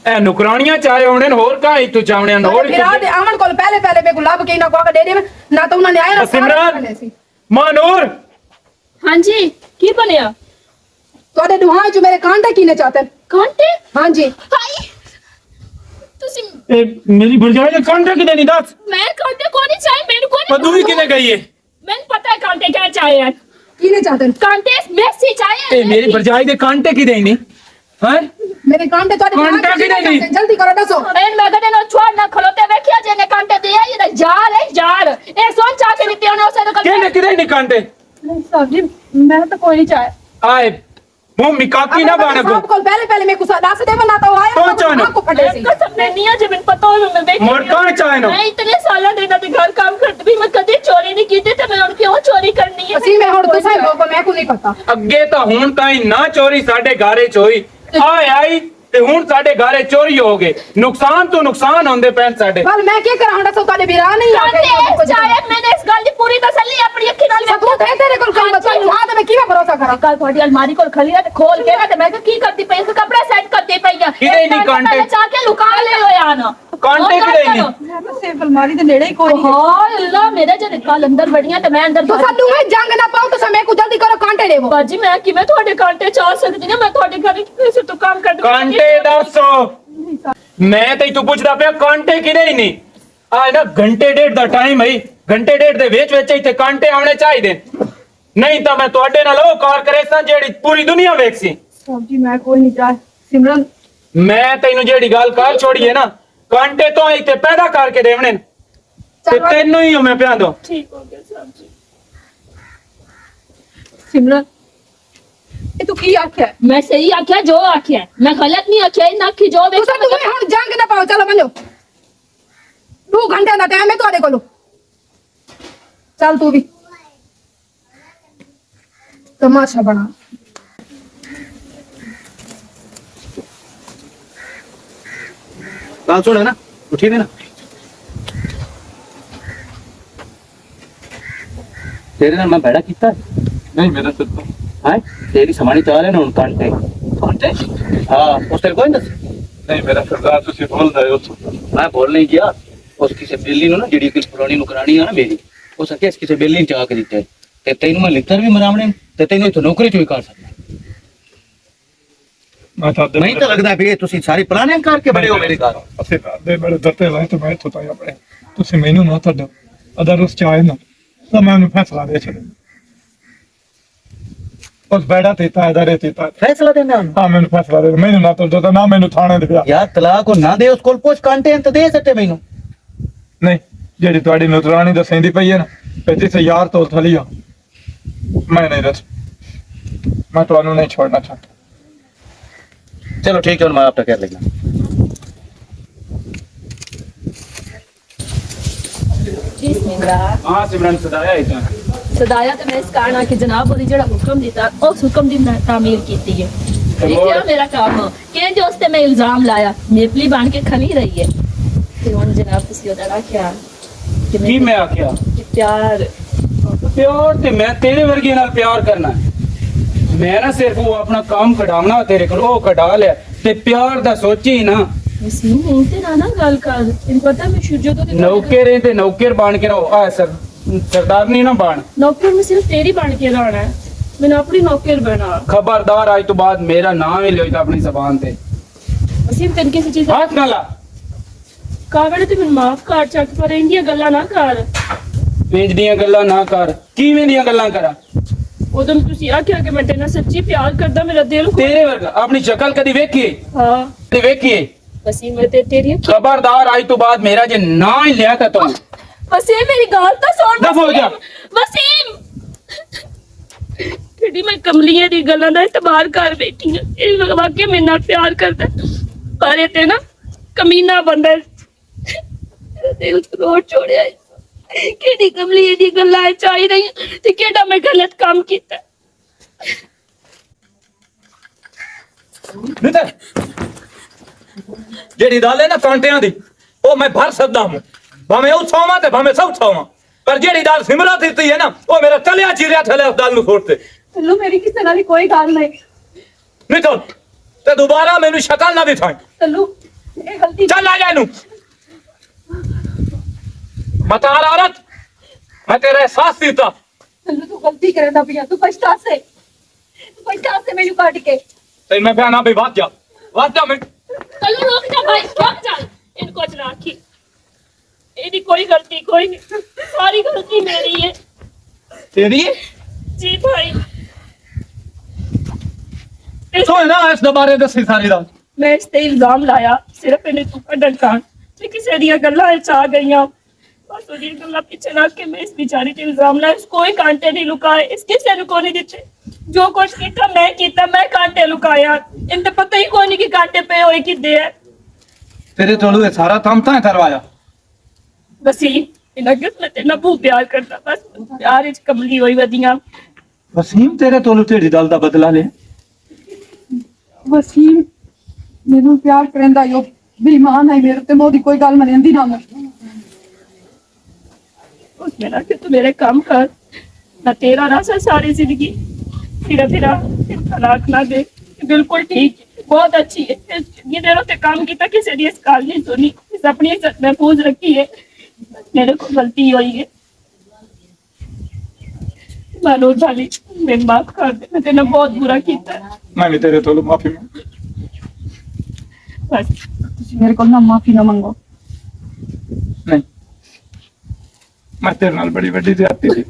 Speaker 8: ਇਹ ਨੁਕਰਾਣੀਆਂ ਚਾਹੇ ਆਉਣੇ ਨੇ ਹੋਰ ਕਾਹ ਤੂੰ ਚਾਵਣਿਆਂ ਨੂੰ ਹੋਰ
Speaker 5: फिर आदे आमन को पहले पहले मेरे को लब के ना को दे दे ना तो उन्होंने आया ना
Speaker 8: सिमरन ਮਾਂ ਨੂਰ
Speaker 4: ਹਾਂਜੀ ਕੀ ਬਣਿਆ
Speaker 5: तोड़े दुहाई जो मेरे कांटे कीने चाहते
Speaker 4: ਕਾਂਟੇ
Speaker 5: हाँ जी
Speaker 4: ਹਾਏ ਤੁਸੀਂ
Speaker 8: ਇਹ ਮੇਰੀ ਬਰਜਾਈ ਦੇ ਕਾਂਟੇ ਕਿਤੇ ਨਹੀਂ ਦੱਸ
Speaker 4: ਮੈਂ ਕਾਂਟੇ ਕੋਈ ਨਹੀਂ ਚਾਹੇ ਮੈਨੂੰ ਕੋਈ
Speaker 8: ਪਰ ਤੂੰ ਵੀ ਕਿਤੇ ਗਈ ਹੈ
Speaker 4: ਮੈਨੂੰ ਪਤਾ ਹੈ ਕਾਂਟੇ ਕਿਆ ਚਾਹੇ ਹਨ
Speaker 5: कीने चाहते
Speaker 4: कांटे मैसी चाहिए
Speaker 8: ਇਹ ਮੇਰੀ ਬਰਜਾਈ ਦੇ ਕਾਂਟੇ ਕਿਤੇ ਨਹੀਂ ਹੈ
Speaker 5: मेरे कांटे तोड़े
Speaker 8: कांटे कीने नहीं?
Speaker 5: जल्दी करो दसो
Speaker 4: मैं मगने नो छोड़ ना खलोते देखिया जे ने कांटे दिया ये ना जार है जार ए सोन चाह के निते होने उसे तो
Speaker 8: ਕਿਹਨੇ ਕਿਤੇ ਨਹੀਂ ਕਾਂਟੇ
Speaker 7: साहब जी मैं तो कोई नहीं चाहे
Speaker 8: ਆਏ ਮੂੰਹ ਮਿਕਾਕੀ ਨਾ ਬਣ ਕੋ
Speaker 5: को पहले पहले मेरे को दस दे ना तो आया
Speaker 8: पहुंचाना।
Speaker 5: आपको फटे सी
Speaker 4: कसम ने नहीं है जे मैं पता हो मैं देख
Speaker 8: मोड़ कहाँ चाहे ना?
Speaker 4: मैं इतने साल देना ते घर काम करती भी मैं कभी चोरी नहीं की थी तो मैं उनकी क्यों चोरी करनी है
Speaker 5: वसीम मैं हुन तुसा ही को मैं को नहीं पता
Speaker 8: ਅੱਗੇ ਤਾਂ ਹੁਣ ਤਾਈਂ ਨਾ ਚੋਰੀ ਸਾਡੇ ਘਾਰੇ ਚ ਹੋਈ ਆਈ ਤੇ ਹੁਣ ਸਾਡੇ ਘਾਰੇ ਚੋਰੀ ਹੋ ਗਏ ਨੁਕਸਾਨ ਤੋਂ ਨੁਕਸਾਨ ਹੁੰਦੇ ਪੈਣ ਸਾਡੇ
Speaker 5: पर मैं क्या करा दसो तोड़े बिरा नहीं आ
Speaker 4: कांटे चाहे मैंने इस गल दी पूरी तसल्ली अपनी अखी नाल
Speaker 5: तू ते तेरे कोल कोई बच्चा नहीं हां ते मैं किवें भरोसा करा
Speaker 4: कल थोड़ी अलमारी कोल खली है ते खोल के ना ते मैं की करती पई कपड़ा सेट करती पई है
Speaker 6: किदे नहीं कांटे
Speaker 4: चाके लुका ले हो यार
Speaker 6: कांटे किदे नहीं
Speaker 7: मैं तो सिर्फ अलमारी दे नेड़े ही कोई नहीं
Speaker 4: हां अल्लाह मेरे जने कल अंदर बढ़िया ते मैं अंदर
Speaker 5: तू साडू में जंग ना पाओ तो समय को जल्दी करो कांटे देवो
Speaker 4: बाजी मैं किवें ਤੁਹਾਡੇ कांटे चाह सकदी ना मैं ਤੁਹਾਡੇ घर से तो काम कर
Speaker 6: कांटे दसो मैं ਤੇ ਤੂੰ ਪੁੱਛਦਾ ਪਿਆ ਕਾਂਟੇ ਕਿਹਦੇ ਹੀ ਨਹੀਂ ਆ ਨਾ ਘੰਟੇ ਡੇਢ ਦਾ ਟਾਈਮ ਹੈ ਘੰਟੇ ਡੇਢ ਦੇ ਵਿੱਚ ਇੱਥੇ ਕਾਂਟੇ ਆਉਣੇ ਚਾਹੀਦੇ ਨਹੀਂ ਤਾਂ ਮੈਂ ਤੁਹਾਡੇ ਨਾਲ ਉਹ ਕਾਰ ਕਰੇ ਸਾਂ ਜਿਹੜੀ ਪੂਰੀ ਦੁਨੀਆ ਵੇਖ ਸੀ
Speaker 7: साहब जी मैं कोई नहीं चाह सिमरन
Speaker 6: ਮੈਂ ਤੈਨੂੰ ਜਿਹੜੀ ਗੱਲ ਕਰ ਛੋੜੀਏ ਨਾ ਕਾਂਟੇ ਤੋਂ ਇੱਥੇ ਪੈਦਾ ਕਰਕੇ ਦੇਵਣੇ ਨੇ। ਤੇ ਤੈਨੂੰ ਹੀ ਮੈਂ ਪਿਆ ਦੋ
Speaker 4: ठीक हो गया साहब जी
Speaker 7: सिमरन ये तू की आख्या
Speaker 4: मैं सही आख्या जो आख्या मैं गलत नहीं आख्या ना कि जो
Speaker 5: तू साडू में हुन जंग ना पाओ चलो बनो 2 घंटे दा टाइम है तोड़े कोलो चल तू भी तमाशा बना
Speaker 3: ਗੱਲ ਸੁਣ ਨਾ ਉੱਠੀ ਦੇ ਨਾ ਤੇਰੇ ਨਾਲ ਮੈਂ ਬੈਠਾ ਕੀਤਾ
Speaker 6: ਨਹੀਂ ਮੇਰਾ ਸਿਰ
Speaker 3: ਹੈ ਤੇਰੀ ਸਮਾਣੀ ਚਾਹ ਲੈ ਨਾ ਹੁਣ ਕਾਂਟੇ ਕਾਂਟੇ ਹਾਂ ਉਸ ਤੇ ਕੋਈ ਦੱਸ
Speaker 6: ਨਹੀਂ ਮੇਰਾ ਸਰਦਾਰ ਤੁਸੀਂ ਬੋਲਦਾ ਹੋ
Speaker 3: ਮੈਂ ਬੋਲ ਨਹੀਂ ਗਿਆ ਉਸ ਕਿਸੇ ਬੇਲੀ ਨੂੰ ਨਾ ਜਿਹੜੀ ਕਿ ਪੁਰਾਣੀ ਨੁਕਰਾਨੀ ਆ ਨਾ ਮੇਰੀ ਉਸ ਅਕੇ ਕਿਸੇ ਬੇਲੀ ਨੂੰ ਚਾਹ ਕੇ ਦਿੱਤੇ ਤੇ ਤੈਨੂੰ ਮੈਂ ਲਿੱਤਰ ਵੀ ਮਰਾਵਣੇ ਤੇ ਤੈਨੂੰ ਇੱਥੋਂ ਨੌਕਰੀ ਚੋਂ ਹੀ ਕਰ ਸਕਦਾ ਨਹੀਂ ਤਾਂ ਲੱਗਦਾ ਵੀ ਇਹ ਤੁਸੀਂ ਸਾਰੀ ਪਲਾਨਿੰਗ ਕਰਕੇ ਬੜੇ ਹੋ ਮੇਰੇ ਘਰ
Speaker 9: ਅਸੀਂ ਦੇ ਬੜੇ ਦਰਤੇ ਲਾਏ ਤੇ ਮੈਂ ਇੱਥੋਂ ਤਾਇਆ ਆਪਣੇ ਤੁਸੀਂ ਮੈਨੂੰ ਨਾ ਤੁਹਾਡਾ ਅਦਰ ਉਸ ਚਾਹੇ ਨਾ ਤਾਂ ਮੈਂ ਉਹਨੂੰ ਫੈਸਲਾ ਦੇ ਛੱਡ ਉਸ ਬੈਠਾ ਤੇ ਤਾਂ ਇਦਾਰੇ ਤੇ ਤਾਂ
Speaker 3: ਫੈਸਲਾ ਦੇਣਾ ਉਹਨੂੰ
Speaker 9: ਹਾਂ ਮੈਨੂੰ ਫੈਸਲਾ ਦੇ ਮੈਨੂੰ ਨਾ ਤਾਂ ਨਾ ਮੈਨੂੰ ਥਾਣੇ ਦੇ ਪਿਆ
Speaker 3: ਯਾਰ ਤਲਾਕ ਉਹ ਨਾ ਦੇ ਉਸ ਕੋਲ ਪੁੱਛ ਕਾਂਟੇ ਤਾਂ ਦੇ ਸੱਟੇ ਮੈਨੂੰ
Speaker 9: ਨਹੀਂ ਜਿਹੜੀ ਤੁਹਾਡੀ ਨੁਤਰਾਣੀ ਦੱਸੈਂਦੀ ਪਈ ਹੈ ਨਾ ਤੇ ਜਿਸ ਯਾਰ ਤੋਂ ਥਲੀ ਆ ਮੈਂ ਨਹੀਂ ਰਸ ਮੈਂ ਤੁਹਾਨੂੰ ਨਹੀਂ ਛੋੜਨਾ ਚਾਹਤਾ
Speaker 3: चलो ठीक है मैं आपका कर लेगा
Speaker 6: ਹਾਂ ਸਿਮਰਨ ਸਦਾਇਆ ਇਦਾਂ
Speaker 4: सदाया तो मैं इस कारण कि जनाब और जड़ा हुक्म दिता उस हुक्म दी मैं तामील कीती है ये क्या मेरा काम है कि जो उसते मैं इल्जाम लाया नेपली बन के खली रही है फिर उन जनाब तुसी ओदा रखया कि
Speaker 6: ਕੀ ਮੈਂ ਆਖਿਆ
Speaker 4: प्यार
Speaker 6: ਪਿਆਰ ਤੇ ਮੈਂ ਤੇਰੇ ਵਰਗੇ ਨਾਲ ਪਿਆਰ ਕਰਨਾ ਹੈ। ਮੈਂ ਨਾ ਸਿਰਫ ਉਹ ਆਪਣਾ ਕੰਮ ਕਢਾਉਣਾ ਤੇਰੇ ਕੋਲ ਉਹ ਕਢਾ ਲਿਆ ਤੇ ਪਿਆਰ ਦਾ ਸੋਚੀ ਨਾ
Speaker 4: वसीम इनते ना गल कर इन पता मैं शुरू तो
Speaker 6: ਨੌਕਰ ਤੇ ਨੌਕਰ ਬਣ ਕੇ ਰਹੋ ਆ ਸਰਦਾਰ ਨਹੀਂ ਨਾ ਬਣ
Speaker 4: नौकर में सिर्फ तेरी बन के रहना है मैंने अपनी नौकर बना
Speaker 6: ਖਬਰਦਾਰ ਅੱਜ ਤੋਂ ਬਾਅਦ ਮੇਰਾ ਨਾਮ ਹੀ ਲਿਓ ਆਪਣੀ ਜ਼ਬਾਨ ਤੇ
Speaker 4: वसीम तेन किसी चीज
Speaker 6: ਹੱਥ ਨਾ ਲਾ
Speaker 4: कागड़ ते मैं माफ कर चक पर इंडिया गल्ला ना कर
Speaker 6: ਇੰਜ ਦੀਆਂ ਗੱਲਾਂ ਨਾ ਕਰ ਕਿਵੇਂ ਦੀਆਂ ਗੱਲਾਂ ਕਰਾਂ
Speaker 4: उदम तुसी आख्या कि मैं तेरे सच्ची प्यार करदा मेरा दिल
Speaker 6: ਤੇਰੇ ਵਰਗਾ ਆਪਣੀ ਸ਼ਕਲ ਕਦੀ ਵੇਖੀ
Speaker 4: हां
Speaker 6: ਕਦੀ ਵੇਖੀ
Speaker 4: वसीम मैं तेरी
Speaker 6: खबरदार आज तो बाद मेरा जे ना ही लिया था तुम
Speaker 4: वसीम मेरी गाल तो सुन
Speaker 6: दफा हो जा।
Speaker 4: वसीम तेरी मैं कमलियां दी गल्लां दा इतबार कर बैठी हां ये वाकई मेरे नाल प्यार करदा पर ये ते ना कमीना बंदा है। दिल तोड़ छोड़िया केडी कमलियां दी गल्लां चाही रही ते केड़ा मैं गलत काम कीता
Speaker 6: नितर जेड़ी दाल है ना कांटियां दी ओ मैं भर सकदा हूं भाਵੇਂ ਉਹ ਛਾਵਾਂ ਤੇ ਭਾਵੇਂ ਸਭ ਛਾਵਾਂ ਪਰ ਜਿਹੜੀ ਦਾਲ ਸਿਮਰਤ ਦਿੱਤੀ ਹੈ ਨਾ ਉਹ ਮੇਰਾ ਚਲਿਆ ਚੀਰਿਆ ਥਲੇ ਉਸ ਦਾਲ ਨੂੰ ਸੁੱਟ ਦੇ
Speaker 7: लो मेरी किसी नाल कोई गल नहीं
Speaker 6: ਨਿਕਲ ਤੇ ਦੁਬਾਰਾ ਮੈਨੂੰ ਸ਼ਕਲ ਨਾ ਦਿਖਾਈ
Speaker 7: तल्लू ये गलती
Speaker 6: ਚੱਲ ਆ ਜਾ ਇਹਨੂੰ ਮਤਾਰ ਔਰਤ ਮੈਂ ਤੇਰਾ ਅਹਿਸਾਸ ਦਿੱਤਾ
Speaker 7: तल्लू तू गलती करदा पिया तू पछता से मेनू काट के
Speaker 6: ਤੇ ਮੈਂ ਪਿਆ ਨਾ ਵੀ ਵੱਧ ਜਾ ਮੈਂ
Speaker 4: चलो रुक जा भाई रुक जा इनको चला रखी इनकी कोई गलती कोई नहीं सारी गलती मेरी है
Speaker 6: ਤੇਰੀ
Speaker 4: जी भाई
Speaker 6: ਸੋਏ ਨਾ ਇਸ ਬਾਰੇ ਦੱਸੀ ਸਾਰੀ ਦਾ
Speaker 4: मैं इस ते इल्जाम लाया सिर्फ इन्हें तू कड्डन कान ते किसे दियां गल्लां च आ गईयां बस ओदी गल्लां पीछे लग के मैं इस बेचारी ते इल्जाम लाया इस कोई कांटे नहीं लुकाए इस किसे नु कोई नहीं दिते जो कुछ कीता मैं कांटे लुकाया इन ते पता ही कोई नहीं कि कांटे पे होए किदे है
Speaker 6: ਤੇਰੇ ਤੋਂ ਇਹ ਸਾਰਾ ਕੰਮ ਤਾਂ ਕਰਵਾਇਆ
Speaker 4: वसीम इन्हें मैं तेरे नाल बहुत प्यार करता बस प्यार इच कमली होई वदियां
Speaker 6: ਵਸੀਮ ਤੇਰੇ ਤੋਂ ਤੇਰੀ ਦਲ ਦਾ ਬਦਲਾ ਲੈ
Speaker 7: वसीम मेनू प्यार करदा यो बेईमान है मेरे ते मोदी कोई गल मनंदी ना मैं
Speaker 4: उसमें ना कि तू मेरे काम कर ना तेरा ना सर सारी जिंदगी फिर तलाक ना दे। बिल्कुल ठीक है, बहुत अच्छी है। ये देरों से काम किया, किसी ने इस गाल नहीं सुनी, इस अपनी इज्जत महफूज रखी है। मेरे को गलती हुई है, मनोज भाली मैं माफ कर दे, मैं तेने बहुत बुरा किया।
Speaker 9: मैं भी तेरे तो माफी मांग
Speaker 4: बस तुसी मेरे को ना माफी ना मंगो।
Speaker 9: नहीं मैं तेरे नाल बड़ी ज्यादती थी।